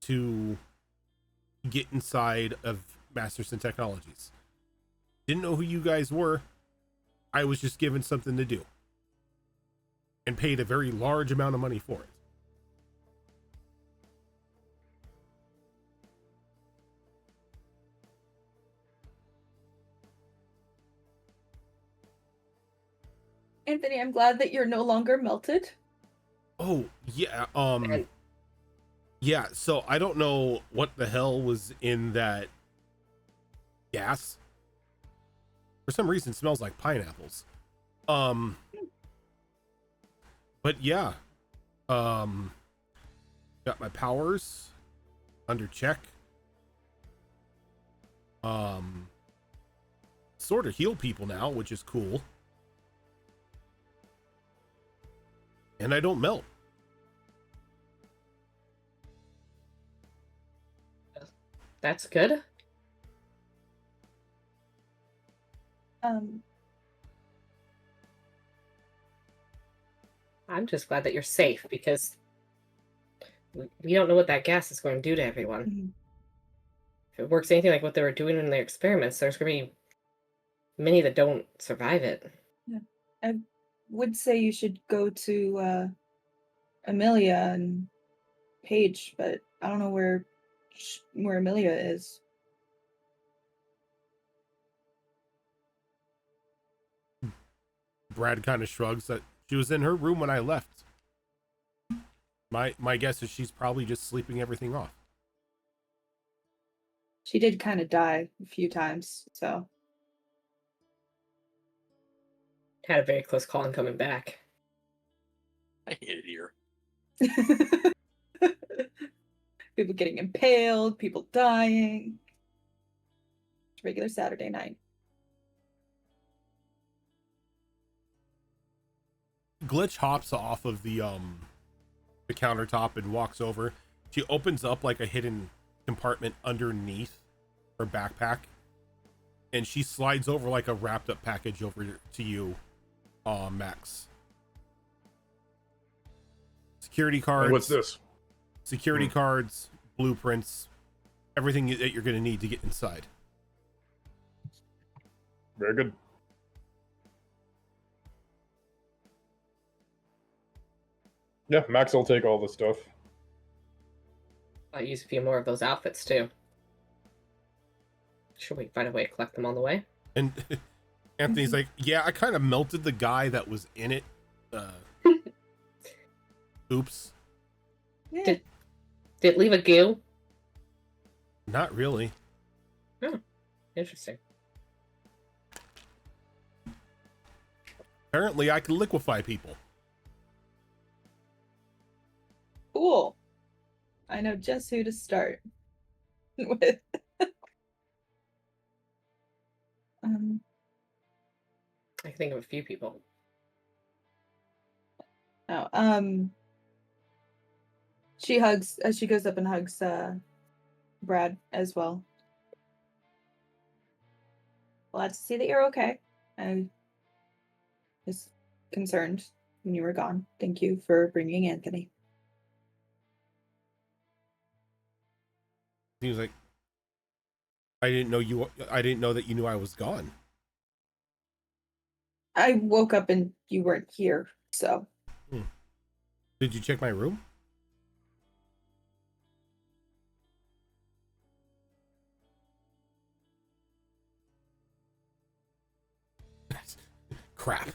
to get inside of Masterson Technologies. Didn't know who you guys were. I was just given something to do. And paid a very large amount of money for it. Anthony, I'm glad that you're no longer melted. Oh, yeah, And yeah, so I don't know what the hell was in that gas. For some reason, it smells like pineapples. But yeah, got my powers under check. Sort of heal people now, which is cool. And I don't melt. that's good. I'm just glad that you're safe because we don't know what that gas is going to do to everyone. Mhm. If it works anything like what they were doing in their experiments, there's going to be many that don't survive it. Yeah. I would say you should go to Amelia and Paige, but I don't know where Amelia is. Brad kind of shrugs that she was in her room when I left. My guess is she's probably just sleeping everything off. She did kind of die a few times, so. Had a very close call on coming back. I hate it here. People getting impaled, people dying. Regular Saturday night. Glitch hops off of the countertop and walks over. She opens up like a hidden compartment underneath her backpack, and she slides over like a wrapped up package over to you, Max. Security cards. What's this? Security cards, blueprints, everything that you're going to need to get inside. Very good. Yeah, Max will take all the stuff. I'll use a few more of those outfits too. Should we find a way to collect them on the way? And Anthony's like, yeah, I kind of melted the guy that was in it. Oops. Yeah. Did it leave a goo? Not really. Oh, interesting. Apparently, I can liquefy people. Cool. I know just who to start with. I can think of a few people. She goes up and hugs Brad as well. Glad to see that you're okay. I was concerned when you were gone. Thank you for bringing Anthony. He was like, I didn't know that you knew I was gone. I woke up and you weren't here, so. Did you check my room? Crap.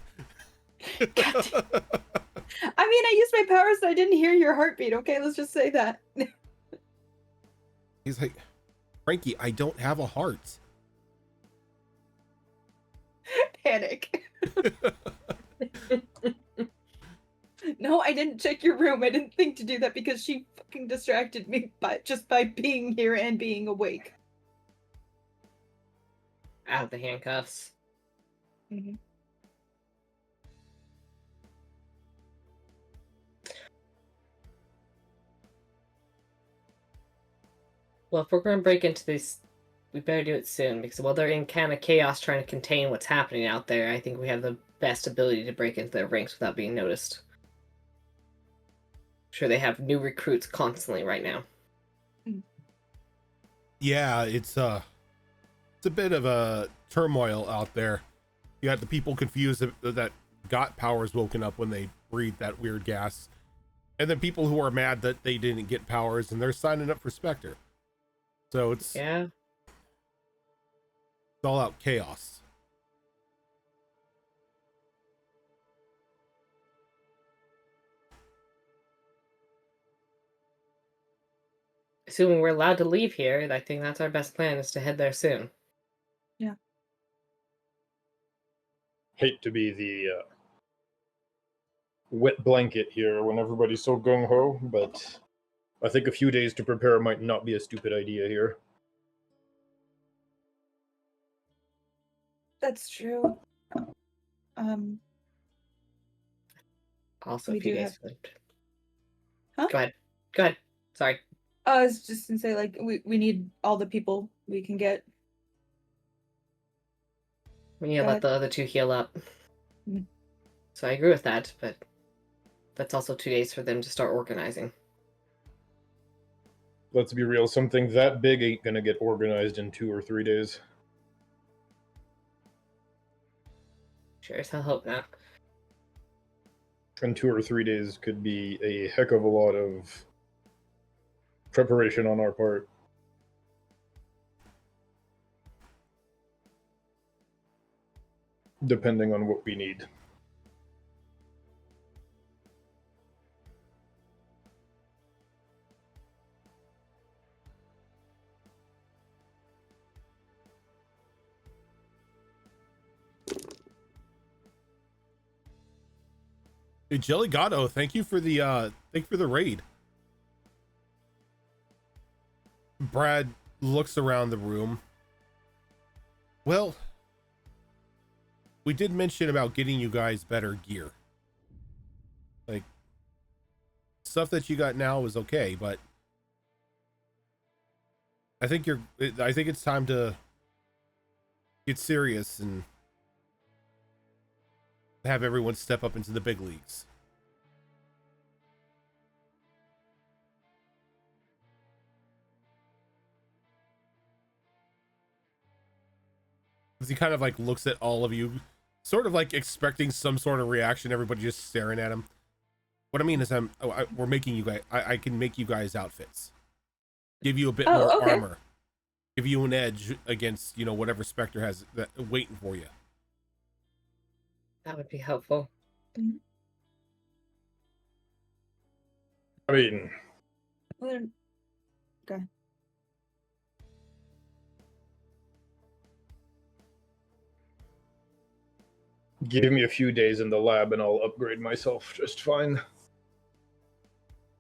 I mean, I used my powers so I didn't hear your heartbeat, okay? Let's just say that. He's like, Frankie, I don't have a heart. Panic. No, I didn't check your room. I didn't think to do that because she fucking distracted me by being here and being awake. Out of the handcuffs. Mm-hmm. Well, if we're going to break into this, we better do it soon, because while they're in kind of chaos trying to contain what's happening out there, I think we have the best ability to break into their ranks without being noticed. I'm sure they have new recruits constantly right now. Yeah, it's a bit of a turmoil out there. You got the people confused that got powers woken up when they breathed that weird gas, and then people who are mad that they didn't get powers and they're signing up for Spectre. So it's all out chaos. Assuming we're allowed to leave here, I think that's our best plan, is to head there soon. Yeah. Hate to be the wet blanket here when everybody's so gung-ho, but I think a few days to prepare might not be a stupid idea here. That's true. Also, We a few do days have- for them to... Huh? Go ahead. Sorry. I was just gonna say, like, we need all the people we can get. We need to let the other two heal up. Mm. So I agree with that, but that's also 2 days for them to start organizing. Let's be real, something that big ain't gonna get organized in 2 or 3 days. Sure as hell hope not. And 2 or 3 days could be a heck of a lot of preparation on our part. Depending on what we need. Hey, Jelly Gatto, thank you for the raid. Brad looks around the room. Well, we did mention about getting you guys better gear. Like, stuff that you got now is okay, but I think it's time to get serious and have everyone step up into the big leagues. He kind of like looks at all of you, sort of like expecting some sort of reaction. Everybody just staring at him. What I mean is, we're making you guys. I can make you guys outfits, give you a bit more okay. armor, give you an edge against whatever Spectre has that waiting for you. That would be helpful. I mean, Well, then- okay. give me a few days in the lab and I'll upgrade myself just fine.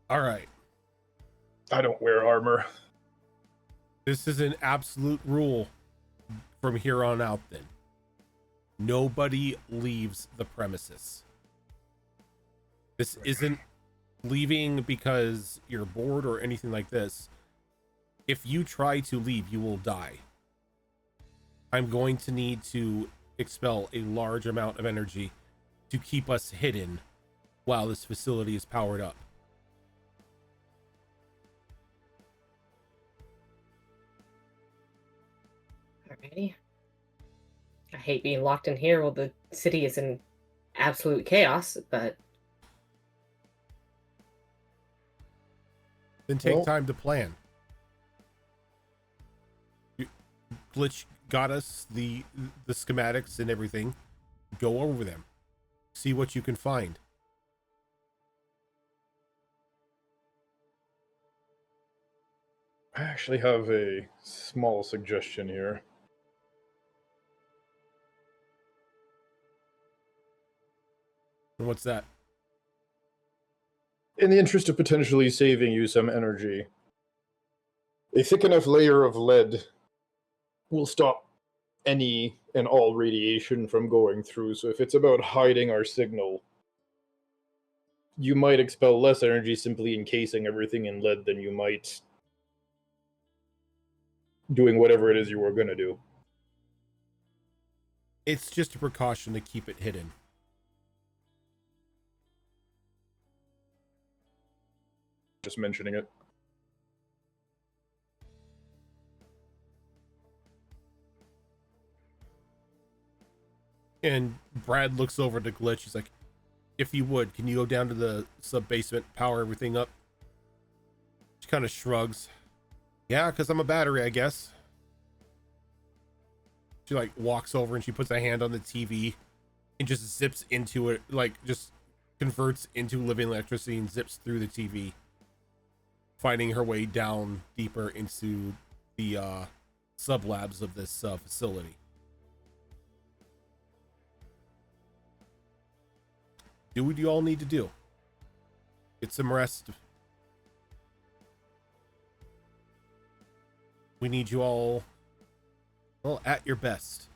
All right. I don't wear armor. This is an absolute rule from here on out, then. Nobody leaves the premises. This isn't leaving because you're bored or anything like this. If you try to leave, you will die. I'm going to need to expel a large amount of energy to keep us hidden while this facility is powered up. Alrighty. I hate being locked in here while the city is in absolute chaos, but Then take Well- time to plan. Glitch got us the schematics and everything. Go over them. See what you can find. I actually have a small suggestion here. And what's that? In the interest of potentially saving you some energy, a thick enough layer of lead will stop any and all radiation from going through. So if it's about hiding our signal, you might expel less energy simply encasing everything in lead than you might doing whatever it is you were going to do. It's just a precaution to keep it hidden. Just mentioning it. And Brad looks over to Glitch. He's like, if you would, can you go down to the sub-basement, power everything up? She kind of shrugs. Yeah, because I'm a battery, I guess. She like walks over and she puts a hand on the TV and just zips into it, like just converts into living electricity and zips through the TV, finding her way down deeper into the sub-labs of this facility. Do what you all need to do. Get some rest. We need you all, well, at your best.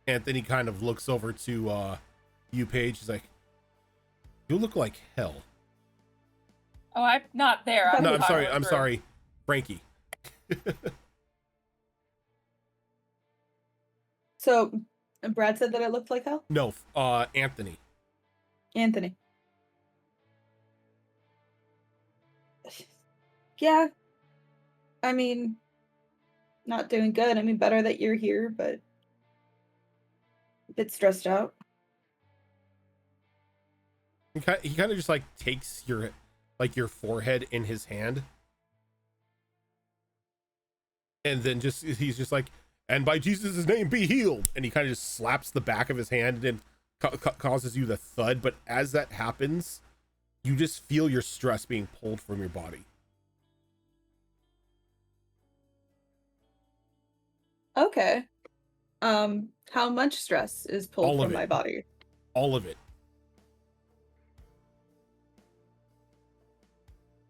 Anthony kind of looks over to you, Paige. He's like, you look like hell. Oh, I'm not there. No, I'm sorry. halfway I'm through. sorry, Frankie. So, Brad said that I looked like hell? No, Anthony. Anthony. Yeah. I mean, not doing good. I mean, better that you're here, but a bit stressed out. He kind of just like takes your forehead in his hand, and then he's just like, and by Jesus' name be healed, and he kind of just slaps the back of his hand and then causes you the thud. But as that happens, you just feel your stress being pulled from your body. Okay. How much stress is pulled All of from it. my body? All of it.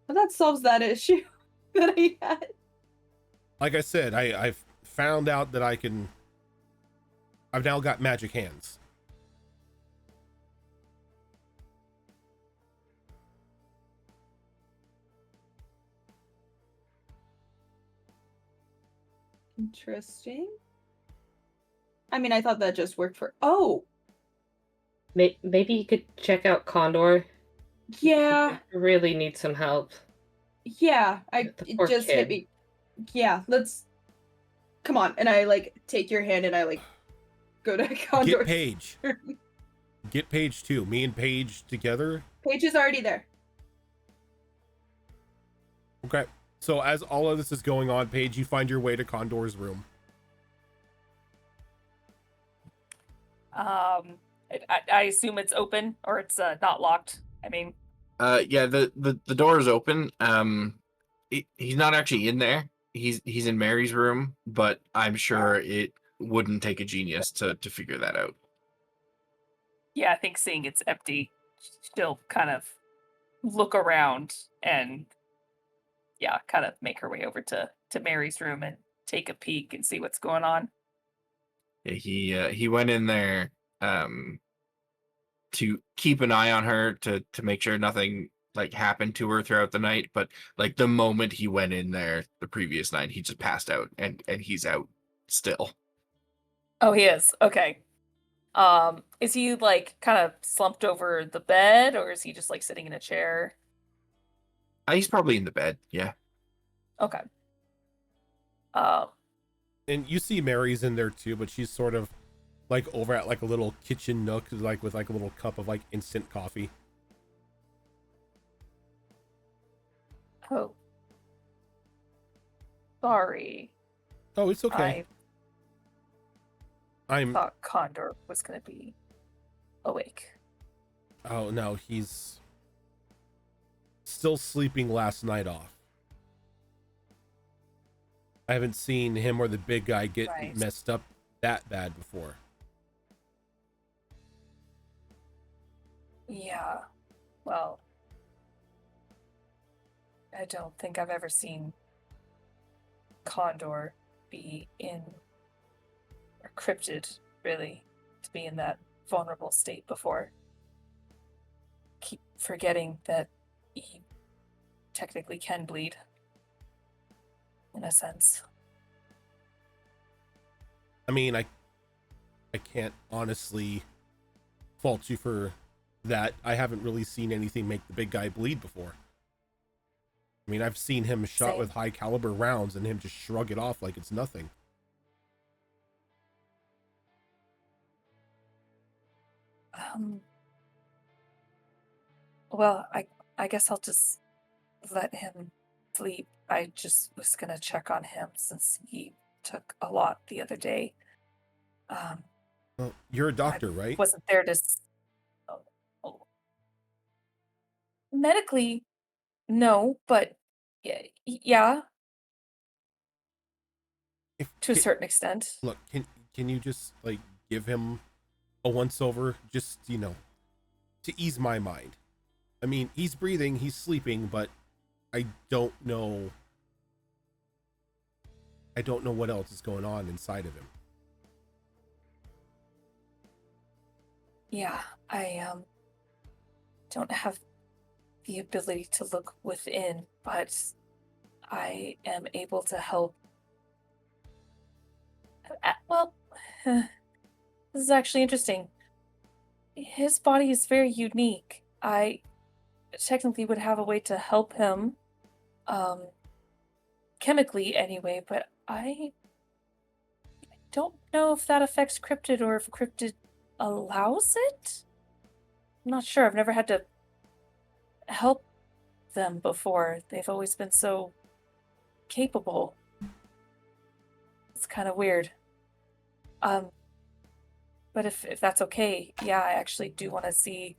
Well, that solves that issue that I had. Like I said, I've found out that I can I've now got magic hands. Interesting. I mean, I thought that just worked for. Oh, Maybe you could check out Condor. yeah, I really need some help. yeah. The It poor just hit kid. me. Yeah, let's. Come on, and I like take your hand and I like go to Condor. Get Paige. Get Paige too. Me and Paige together. Paige is already there. Okay. So as all of this is going on, Paige, you find your way to Condor's room. I assume it's open or it's not locked. I mean, Yeah, the door is open. He's not actually in there. He's in Mary's room, but I'm sure it wouldn't take a genius to figure that out. yeah, I think seeing it's empty, she'll kind of look around and yeah, kind of make her way over to Mary's room and take a peek and see what's going on. Yeah, he went in there to keep an eye on her to make sure nothing like happened to her throughout the night, but like the moment he went in there the previous night, he just passed out and he's out still. Oh, he is. Okay. Is he like kind of slumped over the bed or is he just like sitting in a chair? He's probably in the bed. Yeah. Okay. And you see Mary's in there too, but she's sort of like over at like a little kitchen nook, like with like a little cup of like instant coffee. Oh. Sorry. Oh, it's okay. I I'm thought Condor was going to be awake. Oh no, he's still sleeping last night off. I haven't seen him or the big guy get Right. messed up that bad before. Yeah. Well, I don't think I've ever seen Condor be in or cryptid, really, to be in that vulnerable state before. Keep forgetting that he technically can bleed, in a sense. I mean, I can't honestly fault you for that. I haven't really seen anything make the big guy bleed before. I mean, I've seen him shot Same. with high caliber rounds and him just shrug it off like it's nothing. Well, I guess I'll just let him sleep. I just was gonna check on him since he took a lot the other day. Well, you're a doctor, right? Wasn't there to oh. Medically, no, but yeah, to a certain extent. Look, can you just like give him a once over, just to ease my mind? I mean, he's breathing, he's sleeping, but I don't know what else is going on inside of him. Yeah, I don't have the ability to look within, but I am able to help. Well, this is actually interesting. His body is very unique. I technically would have a way to help him, chemically anyway, but I don't know if that affects cryptid or if cryptid allows it. I'm not sure. I've never had to help them before. They've always been so capable. It's kind of weird. But if that's okay, yeah, I actually do want to see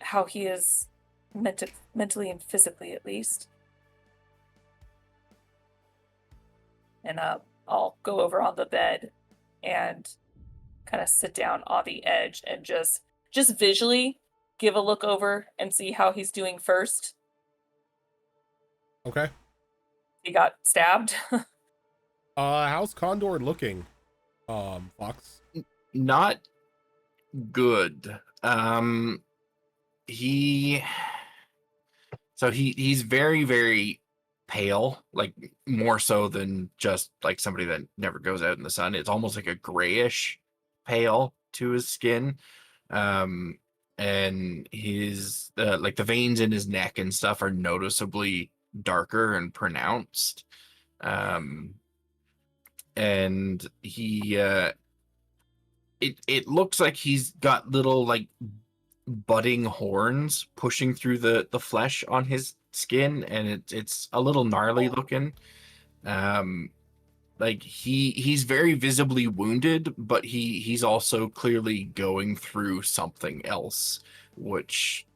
how he is mentally and physically, at least. And I'll go over on the bed and kind of sit down on the edge and just visually give a look over and see how he's doing first. Okay. He got stabbed. How's Condor looking, Fox? Not good. He's very, very pale, like more so than just like somebody that never goes out in the sun. It's almost like a grayish pale to his skin. And his like the veins in his neck and stuff are noticeably darker and pronounced. And it looks like he's got little like budding horns pushing through the flesh on his skin, and it's a little gnarly looking. Like he's very visibly wounded, but he's also clearly going through something else, which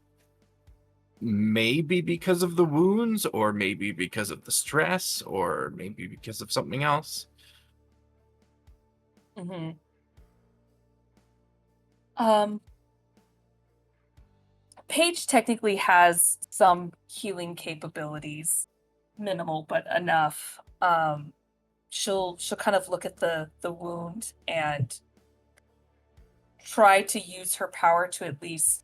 maybe because of the wounds, or maybe because of the stress, or maybe because of something else. Mm-hmm. Paige technically has some healing capabilities, minimal but enough. She'll kind of look at the wound and try to use her power to at least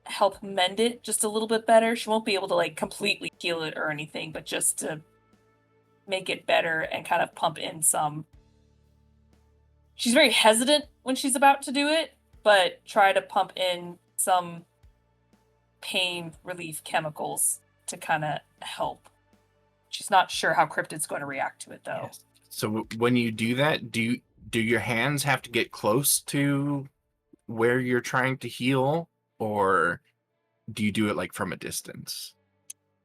help mend it just a little bit better. She won't be able to like completely heal it or anything, but just to make it better and kind of pump in some. She's very hesitant when she's about to do it, but try to pump in some pain relief chemicals to kind of help. She's not sure how Cryptid's going to react to it, though. Yes. So when you do that, do your hands have to get close to where you're trying to heal, or do you do it like from a distance?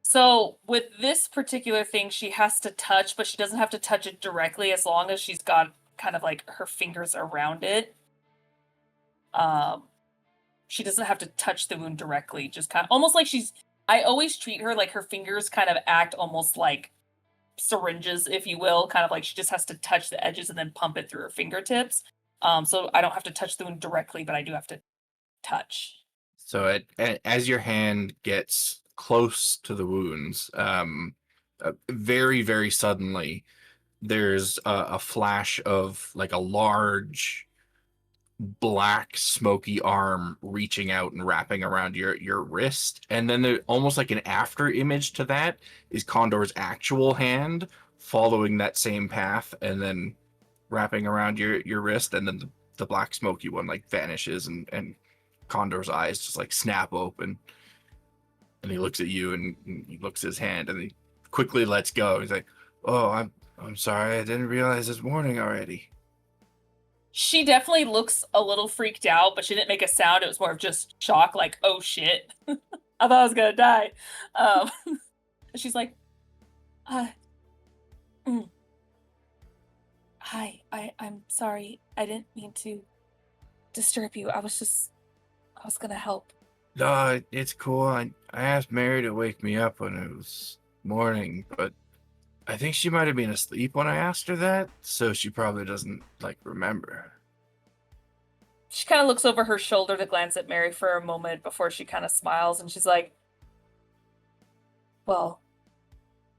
So with this particular thing, she has to touch, but she doesn't have to touch it directly as long as she's got kind of like her fingers around it. She doesn't have to touch the wound directly, just kind of almost like I always treat her like her fingers kind of act almost like syringes, if you will, kind of like she just has to touch the edges and then pump it through her fingertips. So I don't have to touch the wound directly, but I do have to touch. So as your hand gets close to the wounds, very, very suddenly, there's a flash of like a large black smoky arm reaching out and wrapping around your wrist, and then there almost like an after image to that is Condor's actual hand following that same path and then wrapping around your wrist, and then the black smoky one like vanishes, and Condor's eyes just like snap open, and he looks at you, and he looks at his hand, and he quickly lets go. He's like, "Oh, I'm sorry, I didn't realize it's morning already." She definitely looks a little freaked out, but she didn't make a sound. It was more of just shock, like, oh shit. I thought I was gonna die. She's like, hi, I'm sorry. I didn't mean to disturb you. I was gonna help. No, it's cool. I asked Mary to wake me up when it was morning, but I think she might have been asleep when I asked her that, so she probably doesn't like remember. She kind of looks over her shoulder to glance at Mary for a moment before she kind of smiles, and she's like, well,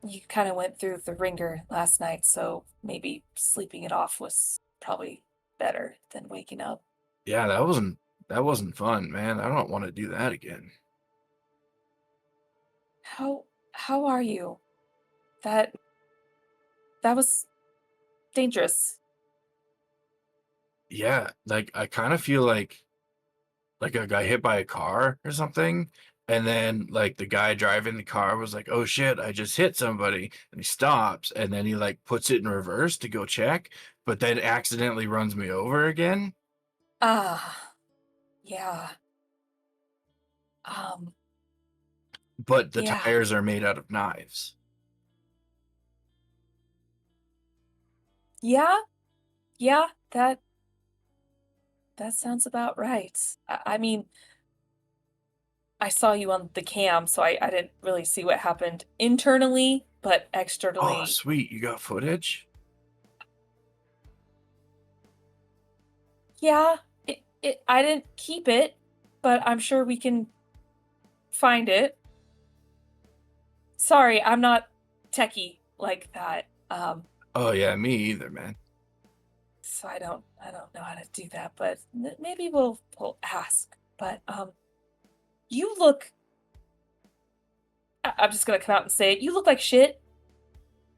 you kind of went through the ringer last night, so maybe sleeping it off was probably better than waking up. Yeah, that wasn't fun, man. I don't want to do that again. How are you? That was dangerous. Yeah, like I kind of feel like I got hit by a car or something, and then like the guy driving the car was like, "Oh shit, I just hit somebody," and he stops, and then he like puts it in reverse to go check, but then accidentally runs me over again. Yeah. But the Yeah. tires are made out of knives. Yeah, that sounds about right. I mean, I saw you on the cam, so I didn't really see what happened internally, but externally. Oh, sweet, you got footage? Yeah, I didn't keep it, but I'm sure we can find it. Sorry, I'm not techie like that. Oh yeah, me either, man. So I don't know how to do that, but maybe we'll ask. But you look. I'm just gonna come out and say it. You look like shit.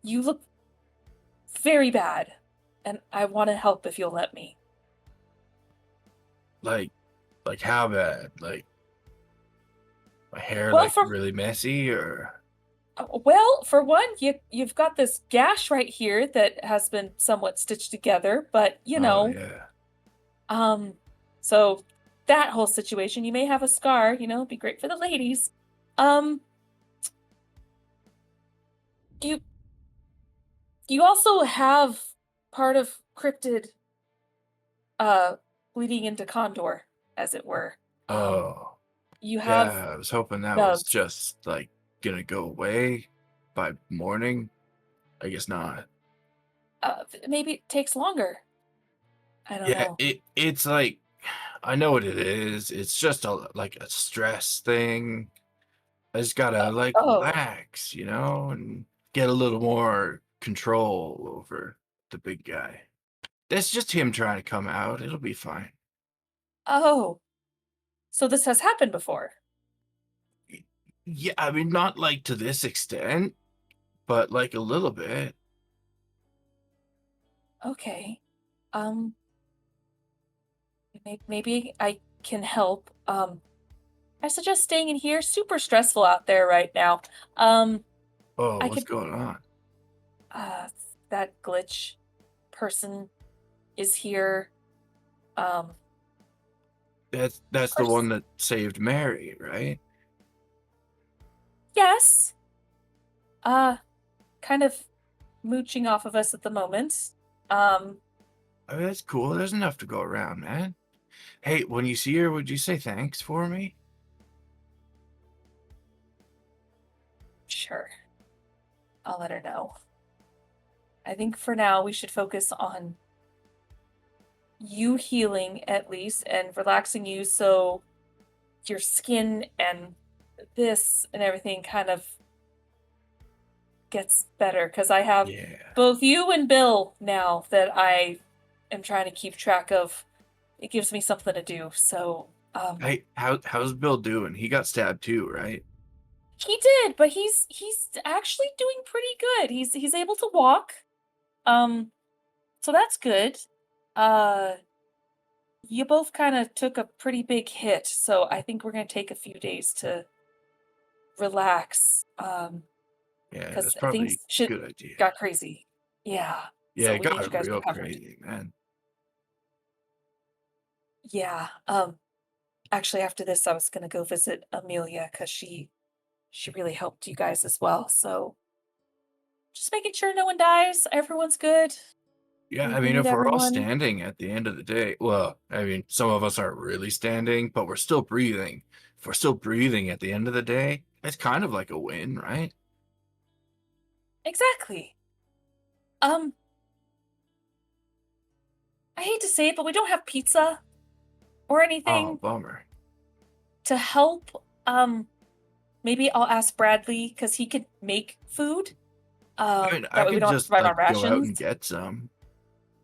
You look very bad, and I want to help if you'll let me. Like how bad? Like my hair Well, like really messy or? Well, for one, you've got this gash right here that has been somewhat stitched together, but Oh yeah. so that whole situation, you may have a scar, be great for the ladies. Um, you also have part of cryptid bleeding into Condor, as it were. Oh. You have Yeah, I was hoping that was nubs. just like gonna go away by morning. I guess not. Maybe it takes longer. I don't Yeah, know. it's like I know what it is. It's just like a stress thing. I just gotta like Oh, relax, and get a little more control over the big guy. That's just him trying to come out. It'll be fine. oh. So this has happened before. Yeah, I mean, not like to this extent, but like a little bit. Okay. Um, maybe I can help. I suggest staying in here. Super stressful out there right now. Um, Oh, I what's could, going on? uh, that glitch person is here. Um, That's the one that saved Mary, right? yes. Uh, kind of mooching off of us at the moment. Um, I mean, that's cool. There's enough to go around, man. Hey, when you see her, would you say thanks for me? sure. I'll let her know. I think for now we should focus on you healing at least and relaxing you so your skin and this and everything kind of gets better because I have Yeah. both you and Bill now that I am trying to keep track of. It gives me something to do. So, Hey, how's Bill doing? He got stabbed too, right? he did, but he's actually doing pretty good. He's able to walk. Um, so that's good. Uh, you both kind of took a pretty big hit, so I think we're gonna take a few days to relax. Yeah, Because that's probably things a good idea. got crazy. Yeah. Yeah, So it we need got you guys real recovered. crazy, man. Yeah. Actually after this I was gonna go visit Amelia because she really helped you guys as well. So just making sure no one dies, everyone's good. Yeah, I We mean, need if we're all everyone. standing at the end of the day, well, I mean, some of us aren't really standing, but we're still breathing. If we're still breathing at the end of the day, it's kind of like a win, right? Exactly. Um, I hate to say it, but we don't have pizza or Oh, anything bummer. to help. Maybe I'll ask Bradley because he could make food. I mean, I That way we could don't have to just survive on like go out rations. and get some.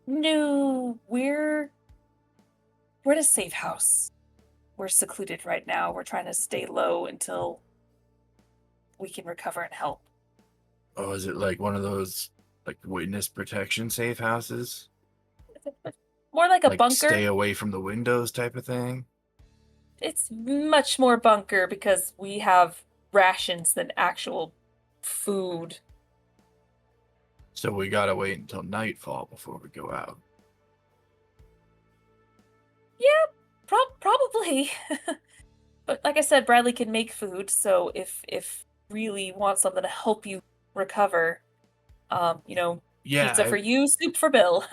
No, we're at a safe house. We're secluded right now. We're trying to stay low until we can recover and help. Oh, is it like one of those like witness protection safe houses? More like a Like stay bunker. away from the windows type of thing? It's much more bunker because we have rations than actual food. So we gotta wait until nightfall before we go out. Yeah, probably. But like I said, Bradley can make food, so if really want something to help you recover, pizza Yeah, for you, soup for Bill.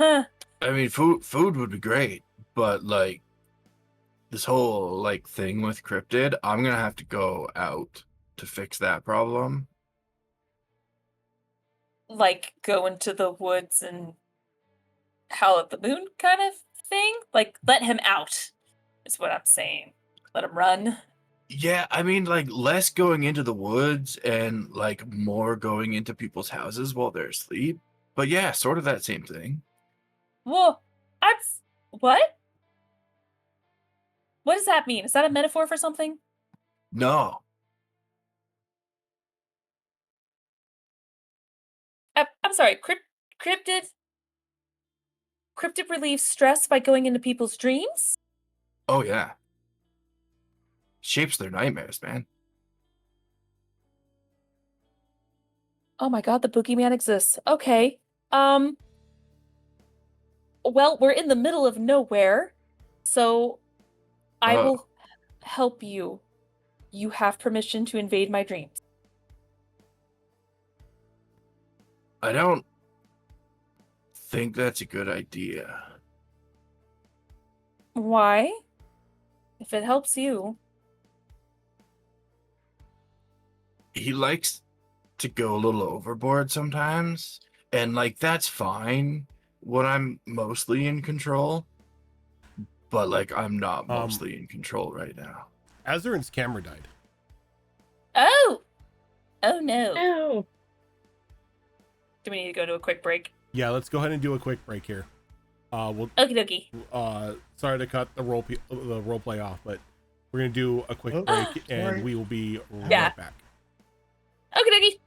I mean, food would be great, but like this whole like thing with cryptid, I'm gonna have to go out to fix that problem. Like go into the woods and howl at the moon kind of thing. Like let him out is what I'm saying. Let him run. Yeah, I mean, like less going into the woods and like more going into people's houses while they're asleep. But yeah, sort of that same thing. Whoa. What? What does that mean? Is that a metaphor for something? No. I'm sorry. Cryptid relieves stress by going into people's dreams? Oh yeah. Shapes their nightmares, man. Oh my god, the boogeyman exists. Okay. Well, we're in the middle of nowhere, so I Oh. will help you. You have permission to invade my dreams. I don't think that's a good idea. Why? If it helps you. He likes to go a little overboard sometimes, and like that's fine when I'm mostly in control, but like I'm not mostly in control right now. Azerin's camera died. Oh! Oh no. No. Do we need to go to a quick break? Yeah, let's go ahead and do a quick break here. We'll Okie dokie. sorry to cut the role play off, but we're gonna do a quick Oh, break and sorry. we will be right Yeah. back. Okie dokie.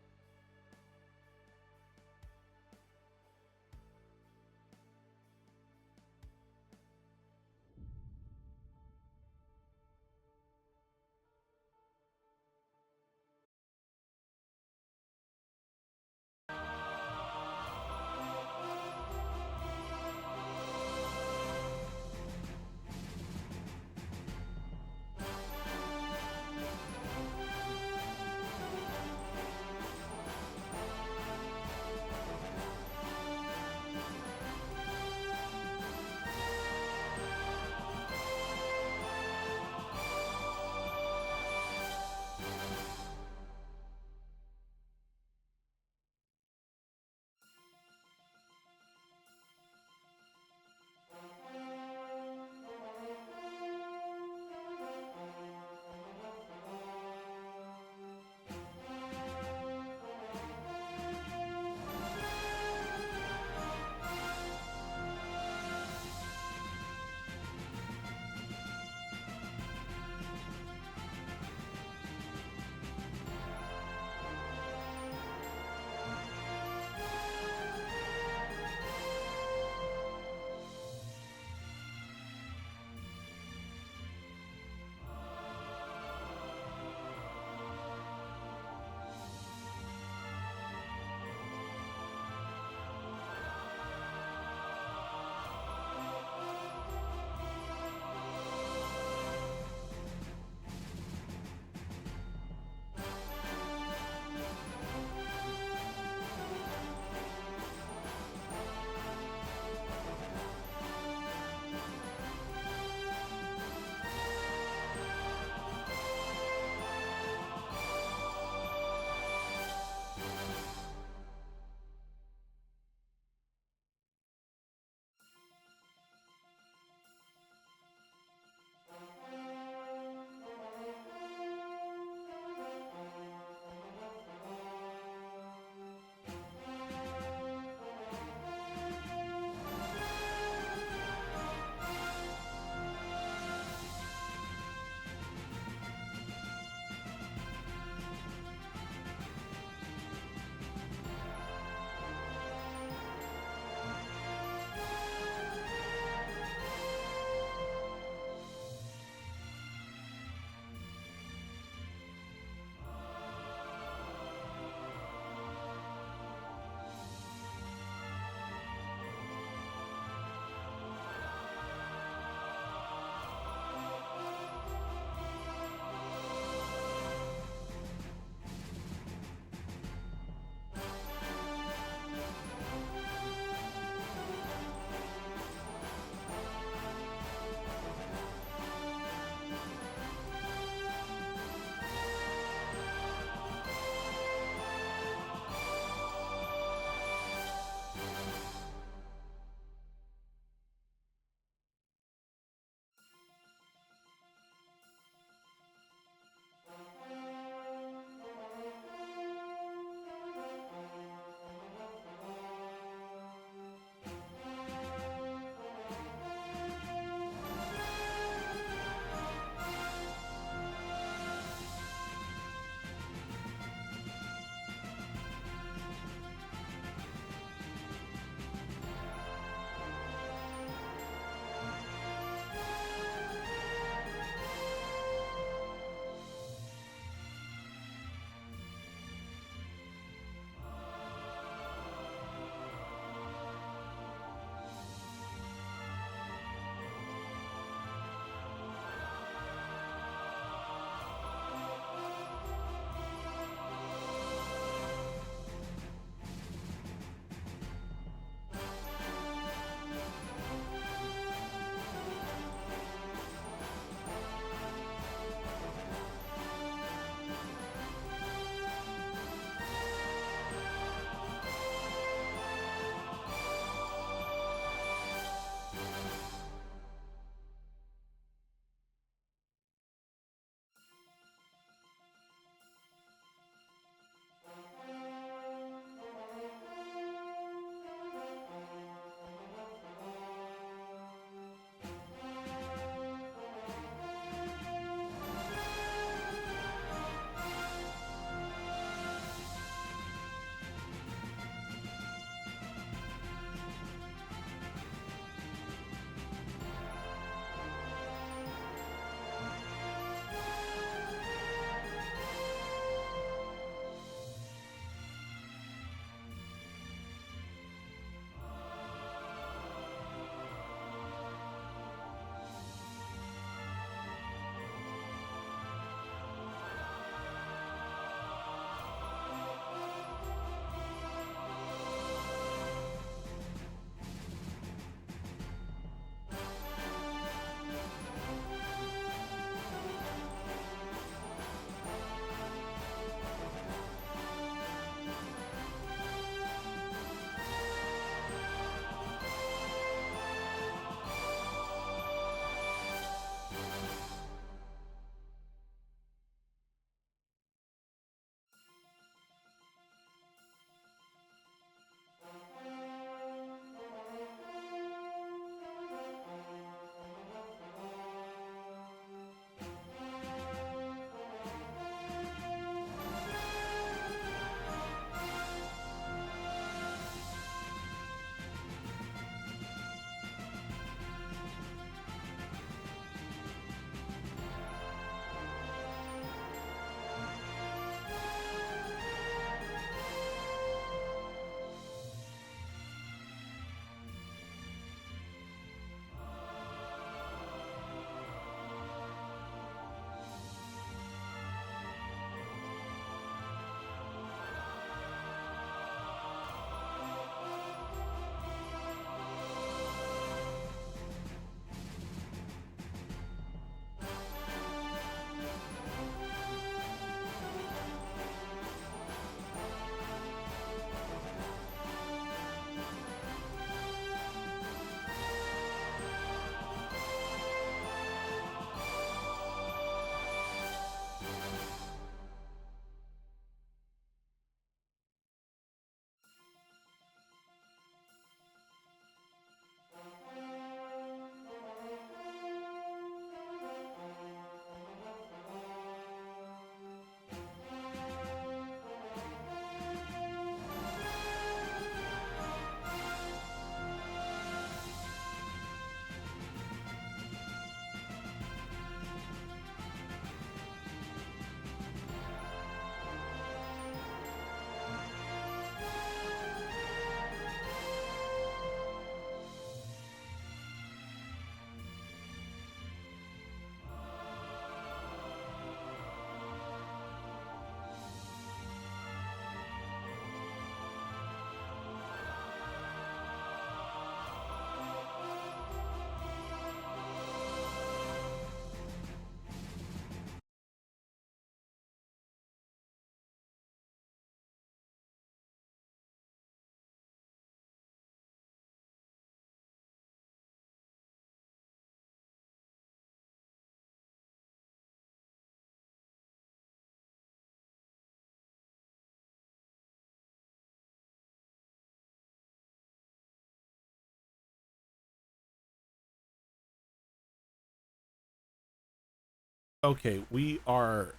Okay, we are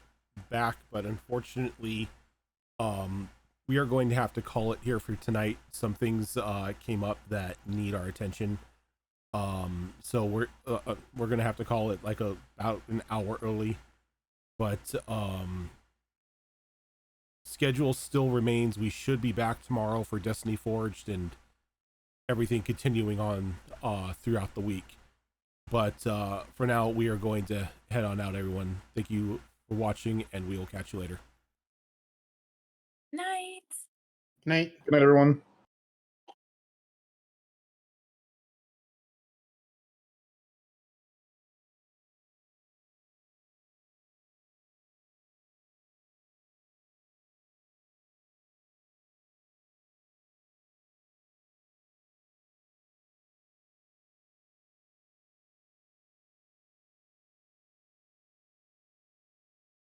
back, but unfortunately, we are going to have to call it here for tonight. Some things came up that need our attention. So we're gonna have to call it like about an hour early, but schedule still remains. We should be back tomorrow for Destiny Forged and everything continuing on throughout the week. But for now, we are going to head on out, everyone. Thank you for watching, and we will catch you later. Night. Night. Good night, everyone.